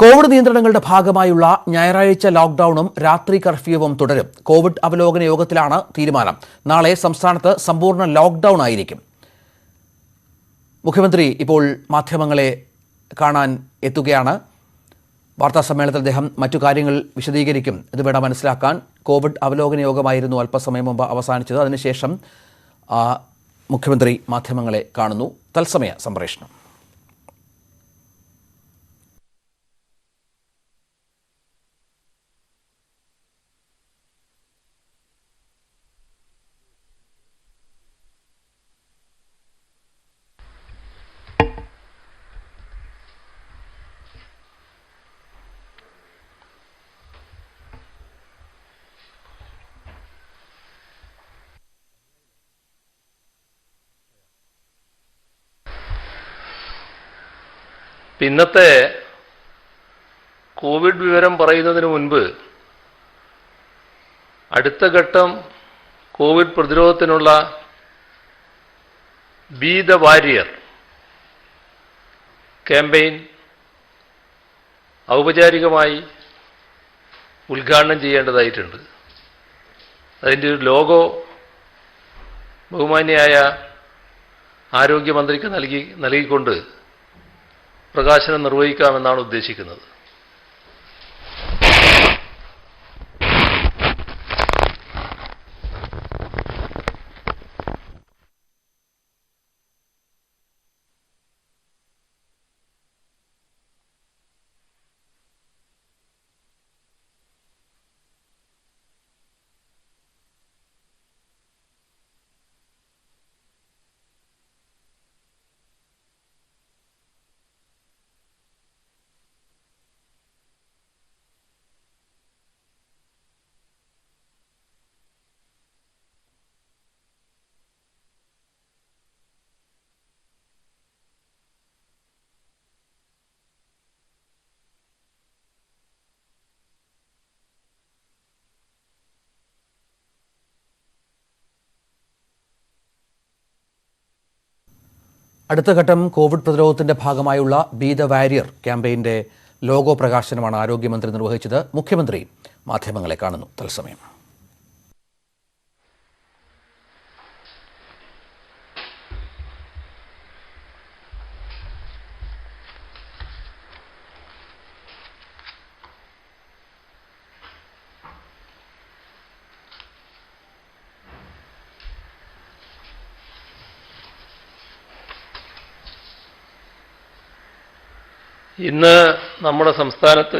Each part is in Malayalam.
കോവിഡ് നിയന്ത്രണങ്ങളുടെ ഭാഗമായുള്ള ഞായറാഴ്ച ലോക്ക്ഡൌണും രാത്രി കർഫ്യൂവും തുടരും. കോവിഡ് അവലോകന യോഗത്തിലാണ് തീരുമാനം. നാളെ സംസ്ഥാനത്ത് സമ്പൂർണ്ണ ലോക്ക്ഡൌൺ ആയിരിക്കും. മുഖ്യമന്ത്രി ഇപ്പോൾ മാധ്യമങ്ങളെ കാണാൻ എത്തുകയാണ്. വാർത്താ സമ്മേളനത്തിൽ അദ്ദേഹം മറ്റു കാര്യങ്ങൾ വിശദീകരിക്കും. ഇത് വേണം മനസ്സിലാക്കാൻ. കോവിഡ് അവലോകന യോഗമായിരുന്നു അല്പസമയം മുമ്പ് അവസാനിച്ചത്. അതിനുശേഷം മുഖ്യമന്ത്രി മാധ്യമങ്ങളെ കാണുന്നു. തത്സമയ സംപ്രേഷണം. ഇന്നത്തെ കോവിഡ് വിവരം പറയുന്നതിന് മുൻപ് അടുത്ത ഘട്ടം കോവിഡ് പ്രതിരോധത്തിനുള്ള ബി ദ വാരിയർ ക്യാമ്പയിൻ ഔപചാരികമായി ഉദ്ഘാടനം ചെയ്യേണ്ടതായിട്ടുണ്ട്. അതിൻ്റെ ഒരു ലോഗോ ബഹുമാന്യയായ ആരോഗ്യമന്ത്രിക്ക് നൽകിക്കൊണ്ട് പ്രകാശനം നിർവഹിക്കാമെന്നാണ് ഉദ്ദേശിക്കുന്നത്. അടുത്ത ഘട്ടം കോവിഡ് പ്രതിരോധത്തിന്റെ ഭാഗമായുള്ള ബി ദ വാരിയർ ക്യാമ്പയിന്റെ ലോഗോ പ്രകാശനമാണ് ആരോഗ്യമന്ത്രി നിർവഹിച്ചത്. മുഖ്യമന്ത്രി മാധ്യമങ്ങളെ കാണുന്നു. തത്സമയം. ഇന്ന് നമ്മുടെ സംസ്ഥാനത്ത്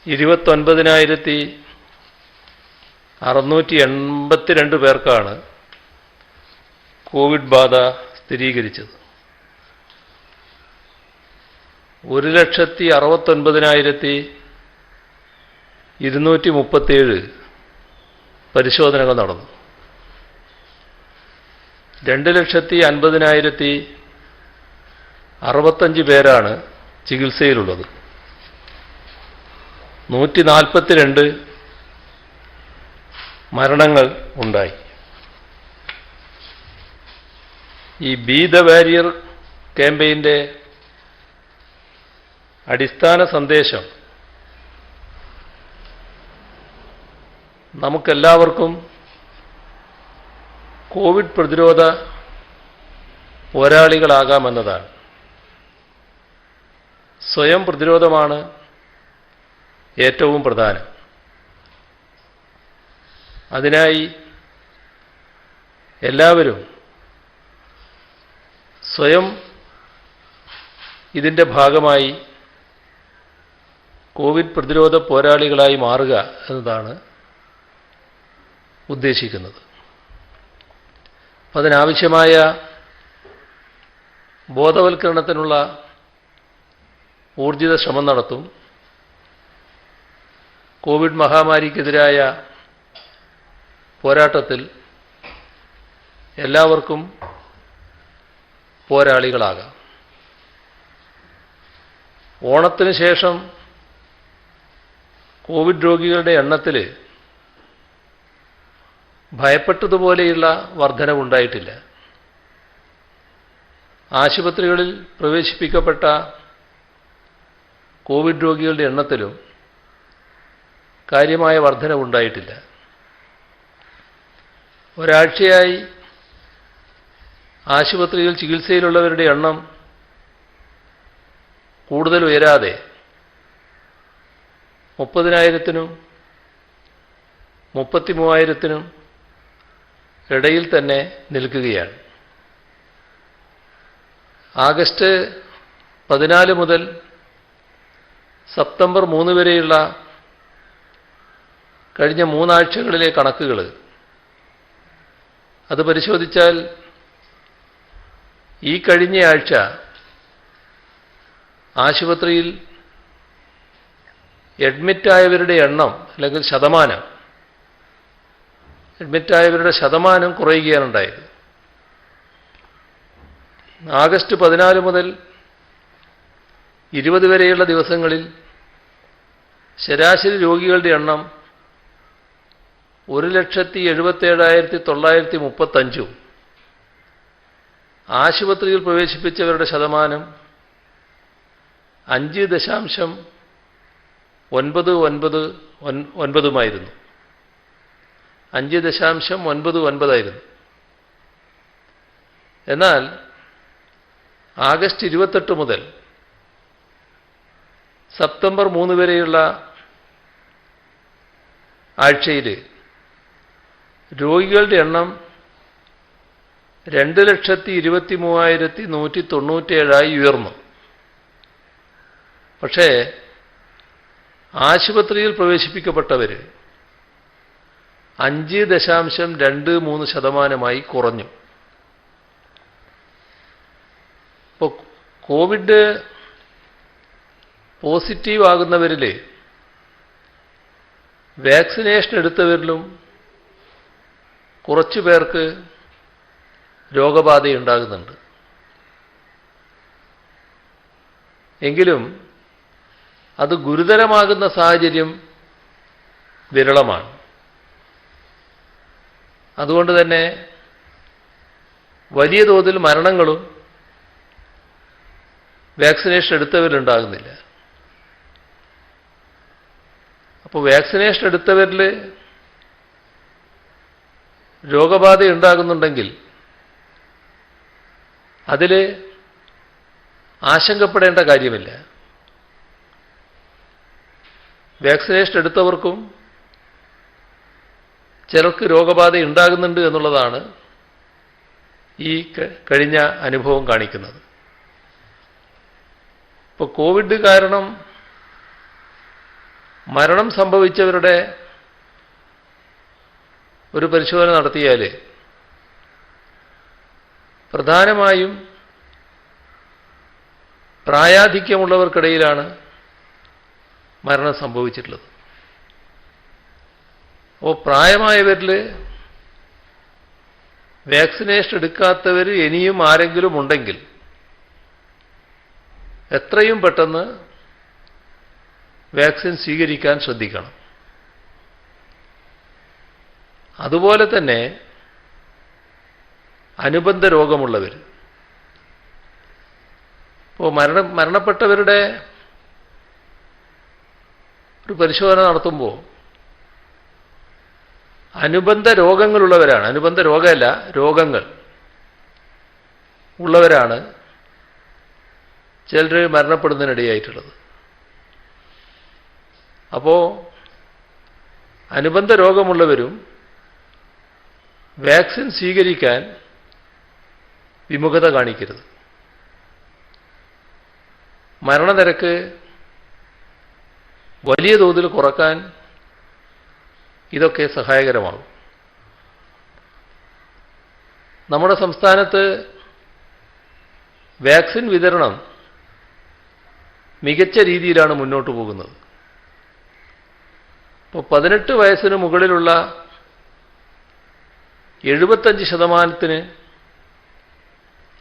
29,682 പേർക്കാണ് കോവിഡ് ബാധ സ്ഥിരീകരിച്ചത്. 1,69,237 പരിശോധനകൾ നടന്നു. 2,50,65 പേരാണ് ചികിത്സയിലുള്ളത്. 142 മരണങ്ങൾ ഉണ്ടായി. ഈ ബി ദ വാരിയർ ക്യാമ്പയിൻ്റെ അടിസ്ഥാന സന്ദേശം നമുക്കെല്ലാവർക്കും കോവിഡ് പ്രതിരോധ പോരാളികളാകാമെന്നതാണ്. സ്വയം പ്രതിരോധമാണ് ഏറ്റവും പ്രധാനം. അതിനായി എല്ലാവരും സ്വയം ഇതിൻ്റെ ഭാഗമായി കോവിഡ് പ്രതിരോധ പോരാളികളായി മാറുക എന്നതാണ് ഉദ്ദേശിക്കുന്നത്. അതിനാവശ്യമായ ബോധവൽക്കരണത്തിനുള്ള ഊർജിത ശ്രമം നടത്തും. കോവിഡ് മഹാമാരിക്കെതിരായ പോരാട്ടത്തിൽ എല്ലാവർക്കും പോരാളികളാകാം. ഓണത്തിന് ശേഷം കോവിഡ് രോഗികളുടെ എണ്ണത്തിൽ ഭയപ്പെട്ടതുപോലെയുള്ള വർധനവുണ്ടായിട്ടില്ല. ആശുപത്രികളിൽ പ്രവേശിപ്പിക്കപ്പെട്ട കോവിഡ് രോഗികളുടെ എണ്ണത്തിലും കാര്യമായ വർധനവുണ്ടായിട്ടില്ല. ഒരാഴ്ചയായി ആശുപത്രിയിൽ ചികിത്സയിലുള്ളവരുടെ എണ്ണം കൂടുതൽ ഉയരാതെ 30,000-നും 33,000-നും ഇടയിൽ തന്നെ നിൽക്കുകയാണ്. ആഗസ്റ്റ് 14 മുതൽ സെപ്റ്റംബർ 3 വരെയുള്ള കഴിഞ്ഞ 3 ആഴ്ചകളിലെ കണക്കുകൾ അത് പരിശോധിച്ചാൽ ഈ കഴിഞ്ഞ ആഴ്ച ആശുപത്രിയിൽ അഡ്മിറ്റായവരുടെ എണ്ണം അല്ലെങ്കിൽ ശതമാനം, അഡ്മിറ്റായവരുടെ ശതമാനം കുറയുകയാണ് ഉണ്ടായത്. ആഗസ്റ്റ് 14 മുതൽ 20 വരെയുള്ള ദിവസങ്ങളിൽ ശരാശരി രോഗികളുടെ എണ്ണം 1,77,935 ആശുപത്രിയിൽ പ്രവേശിപ്പിച്ചവരുടെ ശതമാനം 5.99 5.99 എന്നാൽ ആഗസ്റ്റ് 28 മുതൽ സെപ്റ്റംബർ 3 വരെയുള്ള ആഴ്ചയിൽ രോഗികളുടെ എണ്ണം 2,23,197 ഉയർന്നു. പക്ഷേ ആശുപത്രിയിൽ പ്രവേശിപ്പിക്കപ്പെട്ടവർ 5.23% കുറഞ്ഞു. ഇപ്പോൾ കോവിഡ് പോസിറ്റീവ് ആകുന്നവരിൽ വാക്സിനേഷൻ എടുത്തവരിലും കുറച്ചു പേർക്ക് രോഗബാധയുണ്ടാകുന്നുണ്ട്. എങ്കിലും അത് ഗുരുതരമാകുന്ന സാഹചര്യം വിരളമാണ്. അതുകൊണ്ട് തന്നെ വലിയ തോതിൽ മരണങ്ങളും വാക്സിനേഷൻ എടുത്തവരിലുണ്ടാകുന്നില്ല. അപ്പോൾ വാക്സിനേഷൻ എടുത്തവരിൽ രോഗബാധ ഉണ്ടാകുന്നുണ്ടെങ്കിൽ അതിൽ ആശങ്കപ്പെടേണ്ട കാര്യമില്ല. വാക്സിനേഷൻ എടുത്തവർക്കും ചിലർക്ക് രോഗബാധ ഉണ്ടാകുന്നുണ്ട് എന്നുള്ളതാണ് ഈ കഴിഞ്ഞ അനുഭവം കാണിക്കുന്നത്. ഇപ്പോൾ കോവിഡ് കാരണം മരണം സംഭവിച്ചവരുടെ ഒരു പരിശോധന നടത്തിയാൽ പ്രധാനമായും പ്രായാധിക്യമുള്ളവർക്കിടയിലാണ് മരണം സംഭവിച്ചിട്ടുള്ളത്. അപ്പോൾ പ്രായമായവരിൽ വാക്സിനേഷൻ എടുക്കാത്തവർ ഇനിയും ആരെങ്കിലും ഉണ്ടെങ്കിൽ എത്രയും പെട്ടെന്ന് വാക്സിൻ സ്വീകരിക്കാൻ ശ്രദ്ധിക്കണം. അതുപോലെ തന്നെ അനുബന്ധ രോഗമുള്ളവർ, ഇപ്പോൾ മരണപ്പെട്ടവരുടെ ഒരു പരിശോധന നടത്തുമ്പോൾ അനുബന്ധ രോഗങ്ങളുള്ളവരാണ്, അനുബന്ധ രോഗമല്ല രോഗങ്ങൾ ഉള്ളവരാണ് ചിലർ മരണപ്പെടുന്നതിനിടയായിട്ടുള്ളത്. അപ്പോൾ അനുബന്ധ രോഗമുള്ളവരും വാക്സിൻ സ്വീകരിക്കാൻ വിമുഖത കാണിക്കരുത്. മരണനിരക്ക് വലിയ തോതിൽ കുറക്കാൻ ഇതൊക്കെ സഹായകരമാകും. നമ്മുടെ സംസ്ഥാനത്ത് വാക്സിൻ വിതരണം മികച്ച രീതിയിലാണ് മുന്നോട്ട് പോകുന്നത്. ഇപ്പോൾ 18 വയസ്സിന് മുകളിലുള്ള 75%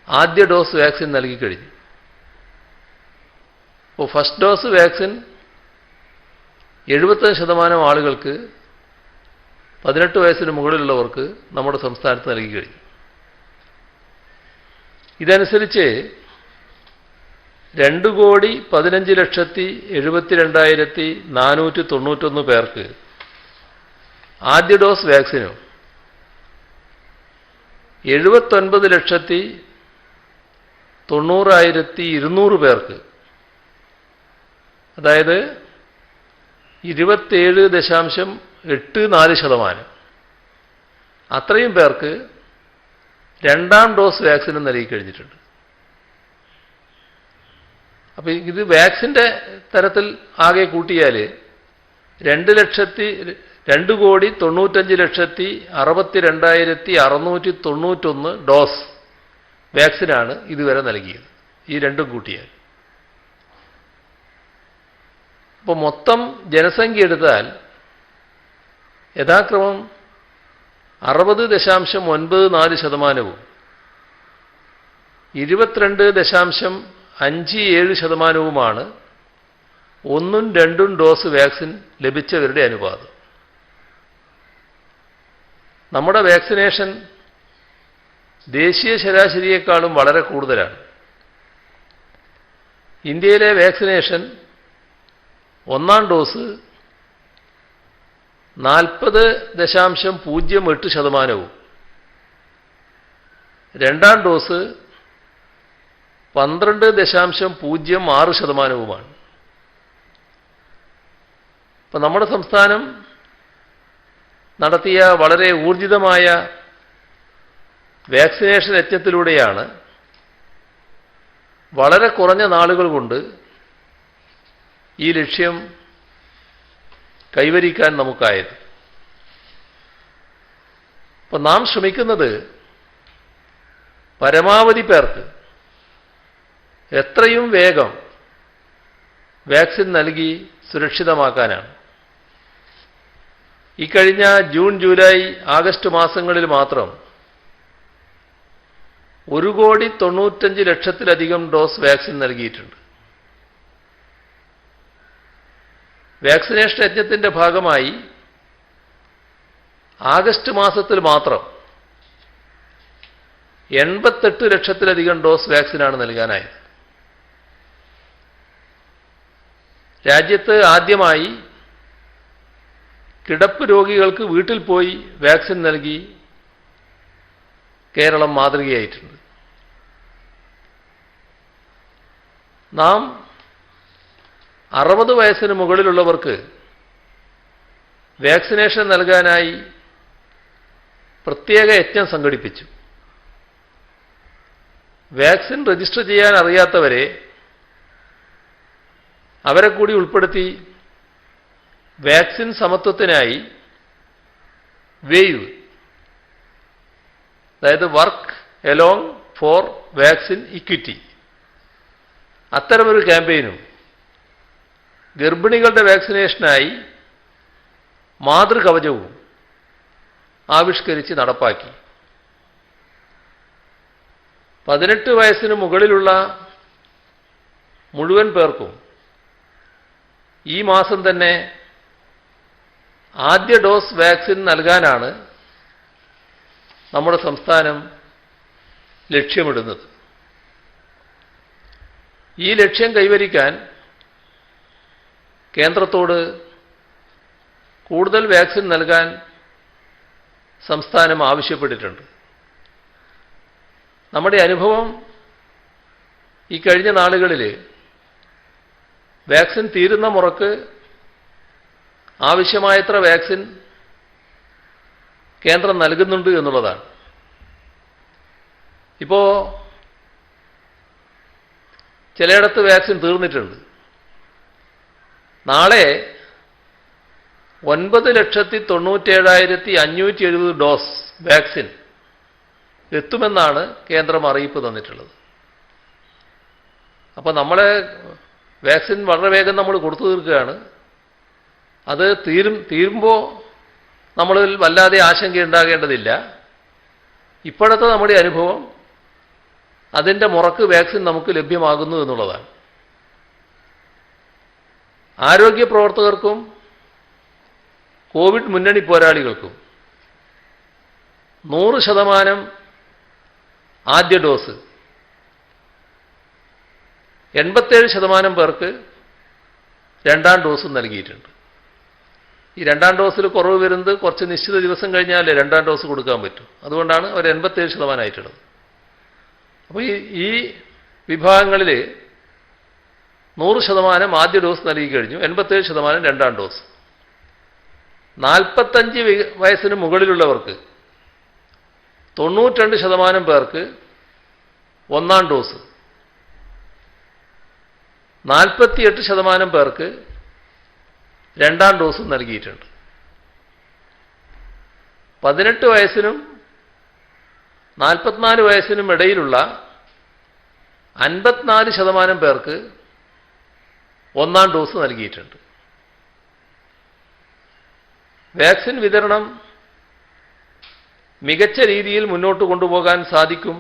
ആദ്യ ഡോസ് വാക്സിൻ നൽകിക്കഴിഞ്ഞു. ഇപ്പോൾ ഫസ്റ്റ് ഡോസ് വാക്സിൻ 75% ആളുകൾക്ക് 18 വയസ്സിന് മുകളിലുള്ളവർക്ക് നമ്മുടെ സംസ്ഥാനത്ത് നൽകിക്കഴിഞ്ഞു. ഇതനുസരിച്ച് 2,15,72,491 പേർക്ക് ആദ്യ ഡോസ് വാക്സിനും 79,90,200 പേർക്ക്, അതായത് 27.84%, അത്രയും പേർക്ക് രണ്ടാം ഡോസ് വാക്സിനും നൽകിക്കഴിഞ്ഞിട്ടുണ്ട്. അപ്പോൾ ഇത് വാക്സിൻ്റെ തരത്തിൽ ആകെ കൂട്ടിയാൽ 2,95,62,691 ഡോസ് വാക്സിനാണ് ഇതുവരെ നൽകിയത്, ഈ രണ്ടും കൂട്ടിയാൽ. അപ്പോൾ മൊത്തം ജനസംഖ്യ എടുത്താൽ യഥാക്രമം 60.94%, 22.57% ഒന്നും രണ്ടും ഡോസ് വാക്സിൻ ലഭിച്ചവരുടെ അനുപാതം. നമ്മുടെ വാക്സിനേഷൻ ദേശീയ ശരാശരിയേക്കാളും വളരെ കൂടുതലാണ്. ഇന്ത്യയിലെ വാക്സിനേഷൻ ഒന്നാം ഡോസ് 40.08%, രണ്ടാം ഡോസ് 12.06%. ഇപ്പം നമ്മുടെ സംസ്ഥാനം നടത്തിയ വളരെ ഊർജിതമായ വാക്സിനേഷൻ യജ്ഞത്തിലൂടെയാണ് വളരെ കുറഞ്ഞ നാളുകൾ കൊണ്ട് ഈ ലക്ഷ്യം കൈവരിക്കാൻ നമുക്കായത്. അപ്പം നാം ശ്രമിക്കുന്നത് പരമാവധി പേർക്ക് എത്രയും വേഗം വാക്സിൻ നൽകി സുരക്ഷിതമാക്കാനാണ്. ഈ കഴിഞ്ഞ ജൂൺ, ജൂലൈ, ആഗസ്റ്റ് മാസങ്ങളിൽ മാത്രം 1,95,00,000 ഡോസ് വാക്സിൻ നൽകിയിട്ടുണ്ട്. വാക്സിനേഷൻ യജ്ഞത്തിൻ്റെ ഭാഗമായി ആഗസ്റ്റ് മാസത്തിൽ മാത്രം 88 ലക്ഷത്തിലധികം ഡോസ് വാക്സിനാണ് നൽകാനായത്. രാജ്യത്ത് ആദ്യമായി കിടപ്പ് രോഗികൾക്ക് വീട്ടിൽ പോയി വാക്സിൻ നൽകി കേരളം മാതൃകയായിട്ടുണ്ട്. നാം 60 വയസ്സിന് മുകളിലുള്ളവർക്ക് വാക്സിനേഷൻ നൽകാനായി പ്രത്യേക യജ്ഞം സംഘടിപ്പിച്ചു. വാക്സിൻ രജിസ്റ്റർ ചെയ്യാൻ അറിയാത്തവരെ അവരെ കൂടി ഉൾപ്പെടുത്തി വാക്സിൻ സമത്വത്തിനായി വേവ്, അതായത് walk along for vaccine equity, അത്തരമൊരു ക്യാമ്പയിനും ഗർഭിണികളുടെ വാക്സിനേഷനായി മാതൃകവചവും ആവിഷ്കരിച്ച് നടപ്പാക്കി. 18 വയസ്സിന് മുകളിലുള്ള മുഴുവൻ പേർക്കും ഈ മാസം തന്നെ ആദ്യ ഡോസ് വാക്സിൻ നൽകാനാണ് നമ്മുടെ സംസ്ഥാനം ലക്ഷ്യമിടുന്നത്. ഈ ലക്ഷ്യം കൈവരിക്കാൻ കേന്ദ്രത്തോട് കൂടുതൽ വാക്സിൻ നൽകാൻ സംസ്ഥാനം ആവശ്യപ്പെട്ടിട്ടുണ്ട്. നമ്മുടെ അനുഭവം ഈ കഴിഞ്ഞ നാളുകളിൽ വാക്സിൻ തീരുന്ന മുറക്ക് ആവശ്യമായത്ര വാക്സിൻ കേന്ദ്രം നൽകുന്നുണ്ട് എന്നുള്ളതാണ്. ഇപ്പോൾ ചിലയിടത്ത് വാക്സിൻ തീർന്നിട്ടുണ്ട്. നാളെ 9,97,570 ഡോസ് വാക്സിൻ എത്തുമെന്നാണ് കേന്ദ്രം അറിയിപ്പ് തന്നിട്ടുള്ളത്. അപ്പോൾ നമ്മളെ വാക്സിൻ വളരെ വേഗം നമ്മൾ കൊടുത്തു തീർക്കുകയാണ്. അത് തീരുമ്പോൾ നമ്മളിൽ വല്ലാതെ ആശങ്കയുണ്ടാകേണ്ടതില്ല. ഇപ്പോഴത്തെ നമ്മുടെ അനുഭവം അതിൻ്റെ മുറക്ക് വാക്സിൻ നമുക്ക് ലഭ്യമാകുന്നു എന്നുള്ളതാണ്. ആരോഗ്യ പ്രവർത്തകർക്കും കോവിഡ് മുന്നണി പോരാളികൾക്കും 100% ആദ്യ ഡോസ്, 87% പേർക്ക് രണ്ടാം ഡോസും നൽകിയിട്ടുണ്ട്. ഈ രണ്ടാം ഡോസിൽ കുറവ് വരുന്നത് കുറച്ച് നിശ്ചിത ദിവസം കഴിഞ്ഞാലേ രണ്ടാം ഡോസ് കൊടുക്കാൻ പറ്റൂ. അതുകൊണ്ടാണ് അവർ 87% ആയിട്ടുള്ളത്. അപ്പോൾ ഈ വിഭാഗങ്ങളിൽ 100% ആദ്യ ഡോസ് നൽകി കഴിഞ്ഞു, 87% രണ്ടാം ഡോസ്. 45 വയസ്സിന് മുകളിലുള്ളവർക്ക് 92% പേർക്ക് ഒന്നാം ഡോസ്, 48% പേർക്ക് രണ്ടാം ഡോസും നൽകിയിട്ടുണ്ട്. 18 വയസ്സിനും 44 വയസ്സിനും ഇടയിലുള്ള 54% പേർക്ക് ഒന്നാം ഡോസ് നൽകിയിട്ടുണ്ട്. വാക്സിൻ വിതരണം മികച്ച രീതിയിൽ മുന്നോട്ട് കൊണ്ടുപോകാൻ സാധിക്കും.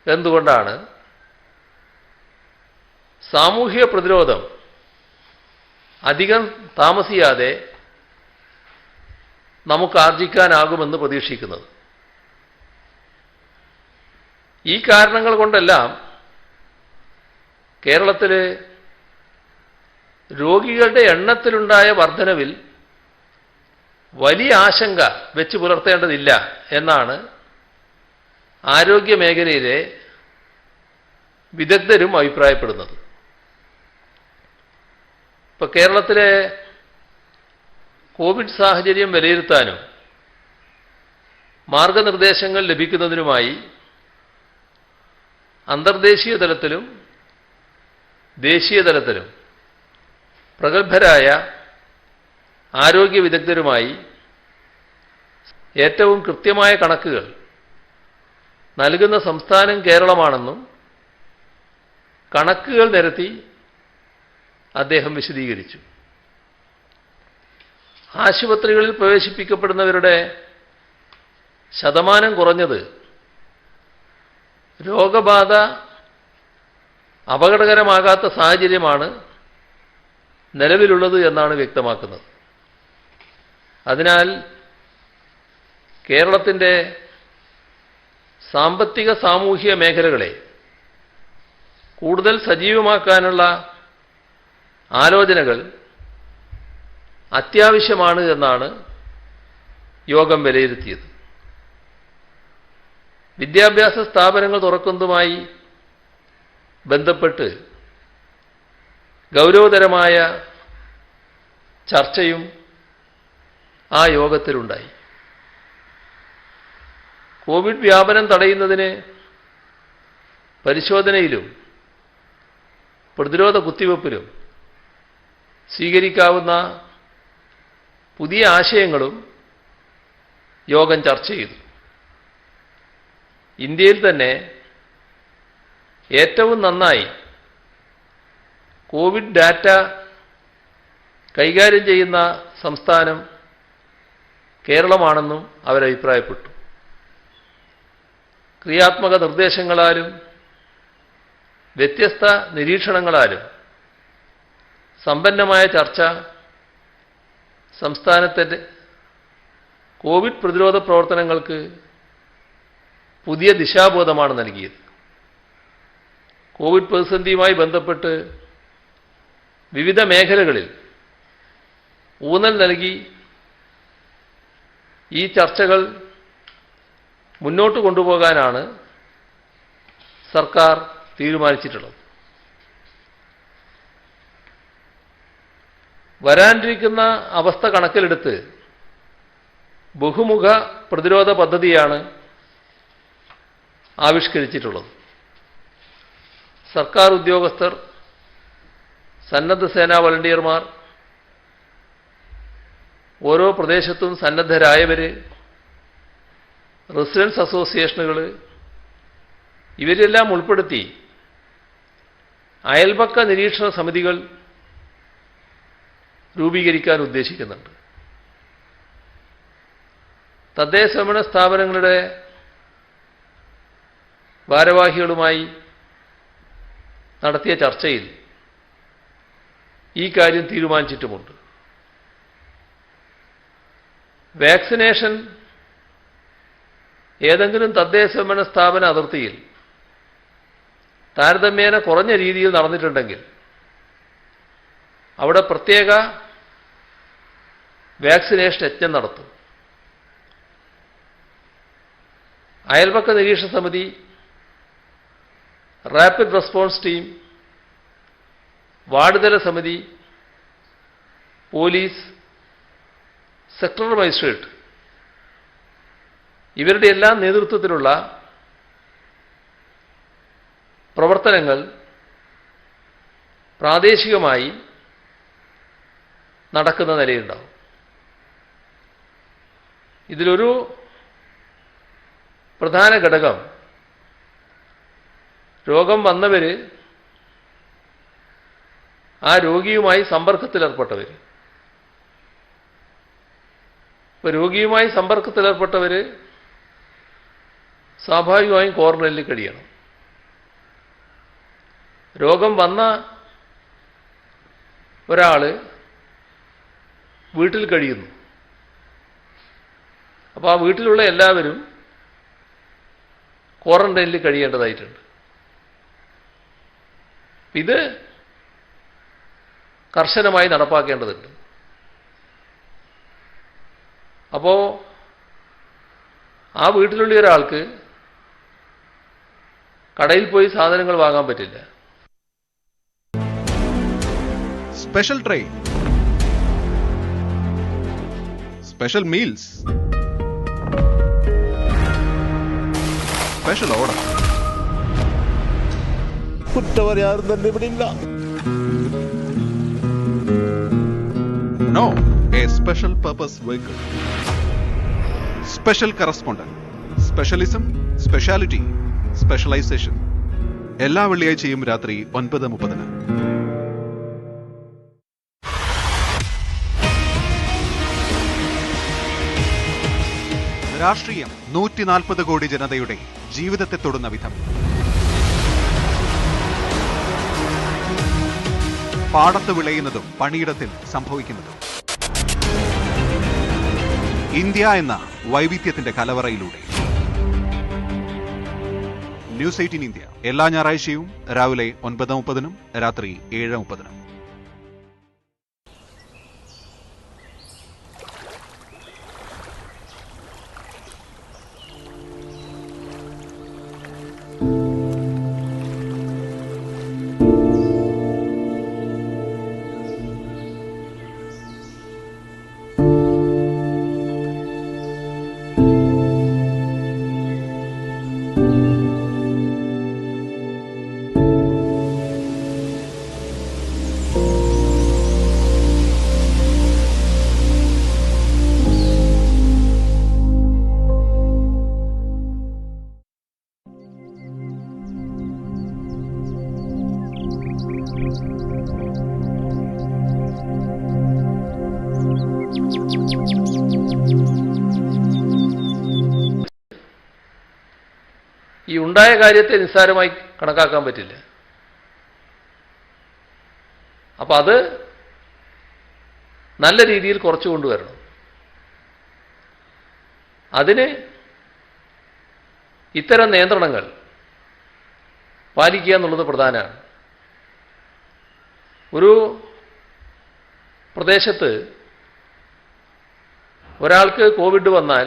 എന്തുകൊണ്ടാണ്? സാമൂഹിക പ്രതിരോധം അധികം താമസിയാതെ നമുക്ക് ആർജിക്കാനാകുമെന്ന് പ്രതീക്ഷിക്കുന്നത്. ഈ കാരണങ്ങൾ കൊണ്ടെല്ലാം കേരളത്തിൽ രോഗികളുടെ എണ്ണത്തിലുണ്ടായ വർധനവിൽ വലിയ ആശങ്ക വെച്ച് പുലർത്തേണ്ടതില്ല എന്നാണ് ആരോഗ്യ മേഖലയിലെ വിദഗ്ധരും അഭിപ്രായപ്പെടുന്നത്. ഇപ്പോൾ കേരളത്തിലെ കോവിഡ് സാഹചര്യം വിലയിരുത്താനും മാർഗനിർദ്ദേശങ്ങൾ ലഭിക്കുന്നതിനുമായി അന്തർദേശീയ തലത്തിലും ദേശീയ തലത്തിലും പ്രഗത്ഭരായ ആരോഗ്യ വിദഗ്ധരുമായി ഏറ്റവും കൃത്യമായ കണക്കുകൾ നൽകുന്ന സംസ്ഥാനം കേരളമാണെന്നും കണക്കുകൾ നിരത്തി അദ്ദേഹം വിശദീകരിച്ചു. ആശുപത്രികളിൽ പ്രവേശിപ്പിക്കപ്പെടുന്നവരുടെ ശതമാനം കുറഞ്ഞത് രോഗബാധ അപകടകരമാകാത്ത സാഹചര്യമാണ് നിലവിലുള്ളത് എന്നാണ് വ്യക്തമാക്കുന്നത്. അതിനാൽ കേരളത്തിൻ്റെ സാമ്പത്തിക സാമൂഹിക മേഖലകളെ കൂടുതൽ സജീവമാക്കാനുള്ള ആലോചനകൾ അത്യാവശ്യമാണ് എന്നാണ് യോഗം വിലയിരുത്തിയത്. വിദ്യാഭ്യാസ സ്ഥാപനങ്ങൾ തുറക്കുന്നതുമായി ബന്ധപ്പെട്ട് ഗൗരവതരമായ ചർച്ചയും ആ യോഗത്തിലുണ്ടായി. കോവിഡ് വ്യാപനം തടയുന്നതിന് പരിശോധനയിലും പ്രതിരോധ കുത്തിവയ്പ്പിലും സ്വീകരിക്കാവുന്ന പുതിയ ആശയങ്ങളും യോഗം ചർച്ച ചെയ്തു. ഇന്ത്യയിൽ തന്നെ ഏറ്റവും നന്നായി കോവിഡ് ഡാറ്റ കൈകാര്യം ചെയ്യുന്ന സംസ്ഥാനം കേരളമാണെന്നും അവരഭിപ്രായപ്പെട്ടു. ക്രിയാത്മക നിർദ്ദേശങ്ങളാലും വ്യത്യസ്ത നിരീക്ഷണങ്ങളാലും സമ്പന്നമായ ചർച്ച സംസ്ഥാനത്തിൻ്റെ കോവിഡ് പ്രതിരോധ പ്രവർത്തനങ്ങൾക്ക് പുതിയ ദിശാബോധമാണ് നൽകിയത്. കോവിഡ് പ്രതിസന്ധിയുമായി ബന്ധപ്പെട്ട് വിവിധ മേഖലകളിൽ ഊന്നൽ നൽകി ഈ ചർച്ചകൾ മുന്നോട്ട് കൊണ്ടുപോകാനാണ് സർക്കാർ തീരുമാനിച്ചിട്ടുള്ളത്. വരാനിരിക്കുന്ന അവസ്ഥ കണക്കിലെടുത്ത് ബഹുമുഖ പ്രതിരോധ പദ്ധതിയാണ് ആവിഷ്കരിച്ചിട്ടുള്ളത്. സർക്കാർ ഉദ്യോഗസ്ഥർ, സന്നദ്ധ സേനാ വളണ്ടിയർമാർ, ഓരോ പ്രദേശത്തും സന്നദ്ധരായവർ, റെസിഡൻസ് അസോസിയേഷനുകൾ, ഇവരെല്ലാം ഉൾപ്പെടുത്തി അയൽപക്ക നിരീക്ഷണ സമിതികൾ രൂപീകരിക്കാൻ ഉദ്ദേശിക്കുന്നുണ്ട്. തദ്ദേശഭരണ സ്ഥാപനങ്ങളുടെ ഭാരവാഹികളുമായി നടത്തിയ ചർച്ചയിൽ ഈ കാര്യം തീരുമാനിച്ചിട്ടുമുണ്ട്. വാക്സിനേഷൻ ഏതെങ്കിലും തദ്ദേശഭരണ സ്ഥാപന അതിർത്തിയിൽ താരതമ്യേന കുറഞ്ഞ രീതിയിൽ നടന്നിട്ടുണ്ടെങ്കിൽ അവിടെ പ്രത്യേക വാക്സിനേഷൻ യജ്ഞം നടത്തും. അയൽപക്ക നിരീക്ഷണ സമിതി, റാപ്പിഡ് റെസ്പോൺസ് ടീം, വാർഡ് തല സമിതി, പോലീസ്, സെക്ടറൽ മജിസ്ട്രേറ്റ് ഇവരുടെ എല്ലാം നേതൃത്വത്തിലുള്ള പ്രവർത്തനങ്ങൾ പ്രാദേശികമായി നടക്കുന്ന നിലയുണ്ടാവും. ഇതിലൊരു പ്രധാന ഘടകം രോഗം വന്നവർ, ആ രോഗിയുമായി സമ്പർക്കത്തിലേർപ്പെട്ടവർ. ഇപ്പോൾ രോഗിയുമായി സമ്പർക്കത്തിലേർപ്പെട്ടവർ സ്വാഭാവികമായും ക്വാറന്റൈനിൽ കഴിയണം. രോഗം വന്ന ഒരാൾ വീട്ടിൽ കഴിയുന്നു. അപ്പോൾ ആ വീട്ടിലുള്ള എല്ലാവരും ക്വാറന്റൈനിൽ കഴിയേണ്ടതായിട്ടുണ്ട്. ഇത് കർശനമായി നടപ്പാക്കേണ്ടതുണ്ട്. അപ്പോൾ ആ വീട്ടിലുള്ള ഒരാൾക്ക് കടയിൽ പോയി സാധനങ്ങൾ വാങ്ങാൻ പറ്റില്ല. Special train, special meals, special order. കുറ്റവരാരും തന്നെ ഇവിടെ ഇല്ല. No, a special purpose vehicle, special correspondent, specialism, speciality, specialisation. എല്ലാ വെള്ളിയാഴ്ചയും രാത്രി 9:30. രാഷ്ട്രീയം 140 കോടി ജനതയുടെ ജീവിതത്തെ തൊടുന്ന വിധം. പാടത്ത് വിളയുന്നതും പണിയിടത്തിൽ സംഭവിക്കുന്നതും. ഇന്ത്യ എന്ന വൈവിധ്യത്തിന്റെ കലവറയിലൂടെ. ന്യൂസ് 18 ഇന്ത്യ എല്ലാ ഞായറാഴ്ചയും രാവിലെ 9:30 രാത്രി 7:30. ഈ ഉണ്ടായ കാര്യത്തെ നിസ്സാരമായി കണക്കാക്കാൻ പറ്റില്ല. അപ്പം അത് നല്ല രീതിയിൽ കുറച്ചു കൊണ്ടുവരണം. അതിന് ഇത്തരം നിയന്ത്രണങ്ങൾ പാലിക്കുക എന്നുള്ളത് പ്രധാനമാണ്. ഒരു പ്രദേശത്ത് ഒരാൾക്ക് കോവിഡ് വന്നാൽ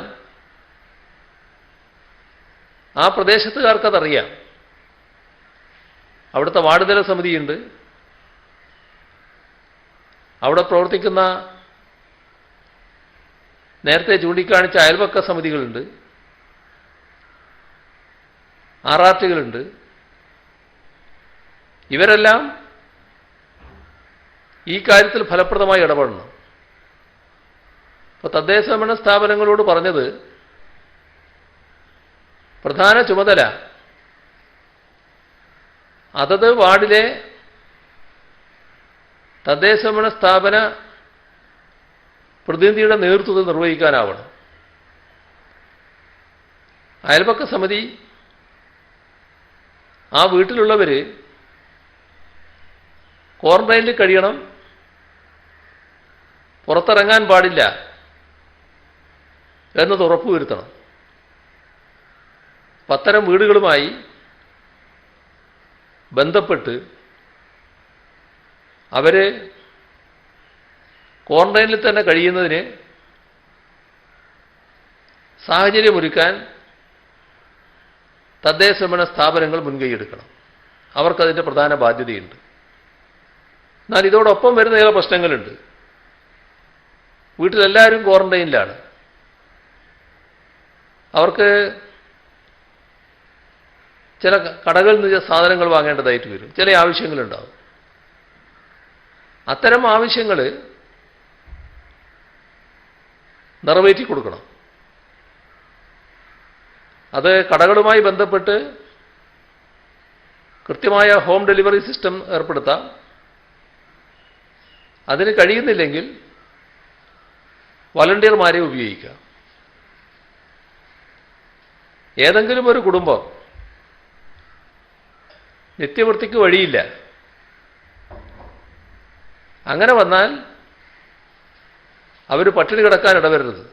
ആ പ്രദേശത്തുകാർക്കതറിയാം. അവിടുത്തെ വാർഡ് തല സമിതിയുണ്ട്, അവിടെ പ്രവർത്തിക്കുന്ന നേരത്തെ ചൂണ്ടിക്കാണിച്ച അയൽപക്ക സമിതികളുണ്ട്, ആറാറ്റുകളുണ്ട്. ഇവരെല്ലാം ഈ കാര്യത്തിൽ ഫലപ്രദമായി ഇടപെടണം. ഇപ്പോൾ തദ്ദേശഭരണ സ്ഥാപനങ്ങളോട് പറഞ്ഞത് പ്രധാന ചുമതല അതത് വാർഡിലെ തദ്ദേശഭരണ സ്ഥാപന പ്രതിനിധിയുടെ നേതൃത്വത്തിൽ നിർവഹിക്കാനാവണം. അയൽപക്ക സമിതി ആ വീട്ടിലുള്ളവർ ക്വാറന്റൈനിൽ കഴിയണം, പുറത്തിറങ്ങാൻ പാടില്ല എന്നത് ഉറപ്പുവരുത്തണം. അത്തരം വീടുകളുമായി ബന്ധപ്പെട്ട് അവർ ക്വാറന്റൈനിൽ തന്നെ കഴിയുന്നതിന് സാഹചര്യമൊരുക്കാൻ തദ്ദേശഭരണ സ്ഥാപനങ്ങൾ മുൻകൈയെടുക്കണം. അവർക്കതിൻ്റെ പ്രധാന ബാധ്യതയുണ്ട്. എന്നാൽ ഇതോടൊപ്പം വരുന്ന ചില പ്രശ്നങ്ങളുണ്ട്. വീട്ടിലെല്ലാവരും ക്വാറന്റൈനിലാണ്. അവർക്ക് ചില കടകളിൽ നിന്ന് സാധനങ്ങൾ വാങ്ങേണ്ടതായിട്ട് വരും. ചില ആവശ്യങ്ങളുണ്ടാവും. അത്തരം ആവശ്യങ്ങൾ നിറവേറ്റി കൊടുക്കണം. അത് കടകളുമായി ബന്ധപ്പെട്ട് കൃത്യമായ ഹോം ഡെലിവറി സിസ്റ്റം ഏർപ്പെടുത്താം. അതിന് കഴിയുന്നില്ലെങ്കിൽ വളണ്ടിയർമാരെ ഉപയോഗിക്കാം. ഏതെങ്കിലും ഒരു കുടുംബം നിത്യവൃത്തിക്ക് വഴിയില്ല, അങ്ങനെ വന്നാൽ അവർ പട്ടിണി കിടക്കാൻ ഇടവരരുത്.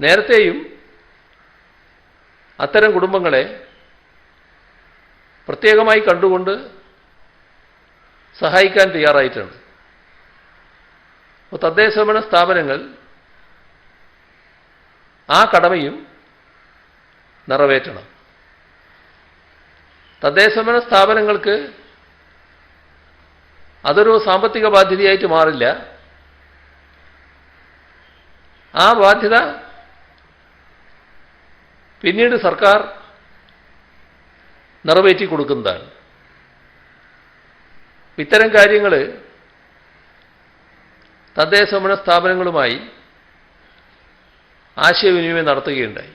നേരത്തെയും അത്തരം കുടുംബങ്ങളെ പ്രത്യേകമായി കണ്ടുകൊണ്ട് സഹായിക്കാൻ തയ്യാറായിട്ടുണ്ട്. തദ്ദേശഭരണ സ്ഥാപനങ്ങൾ ആ കടമയും നിറവേറ്റണം. തദ്ദേശഭരണ സ്ഥാപനങ്ങൾക്ക് അതൊരു സാമ്പത്തിക ബാധ്യതയായിട്ട് മാറില്ല. ആ ബാധ്യത പിന്നീട് സർക്കാർ നിറവേറ്റി കൊടുക്കുന്നതാണ്. ഇത്തരം കാര്യങ്ങൾ തദ്ദേശഭരണ സ്ഥാപനങ്ങളുമായി ആശയവിനിമയം നടത്തുകയുണ്ടായി.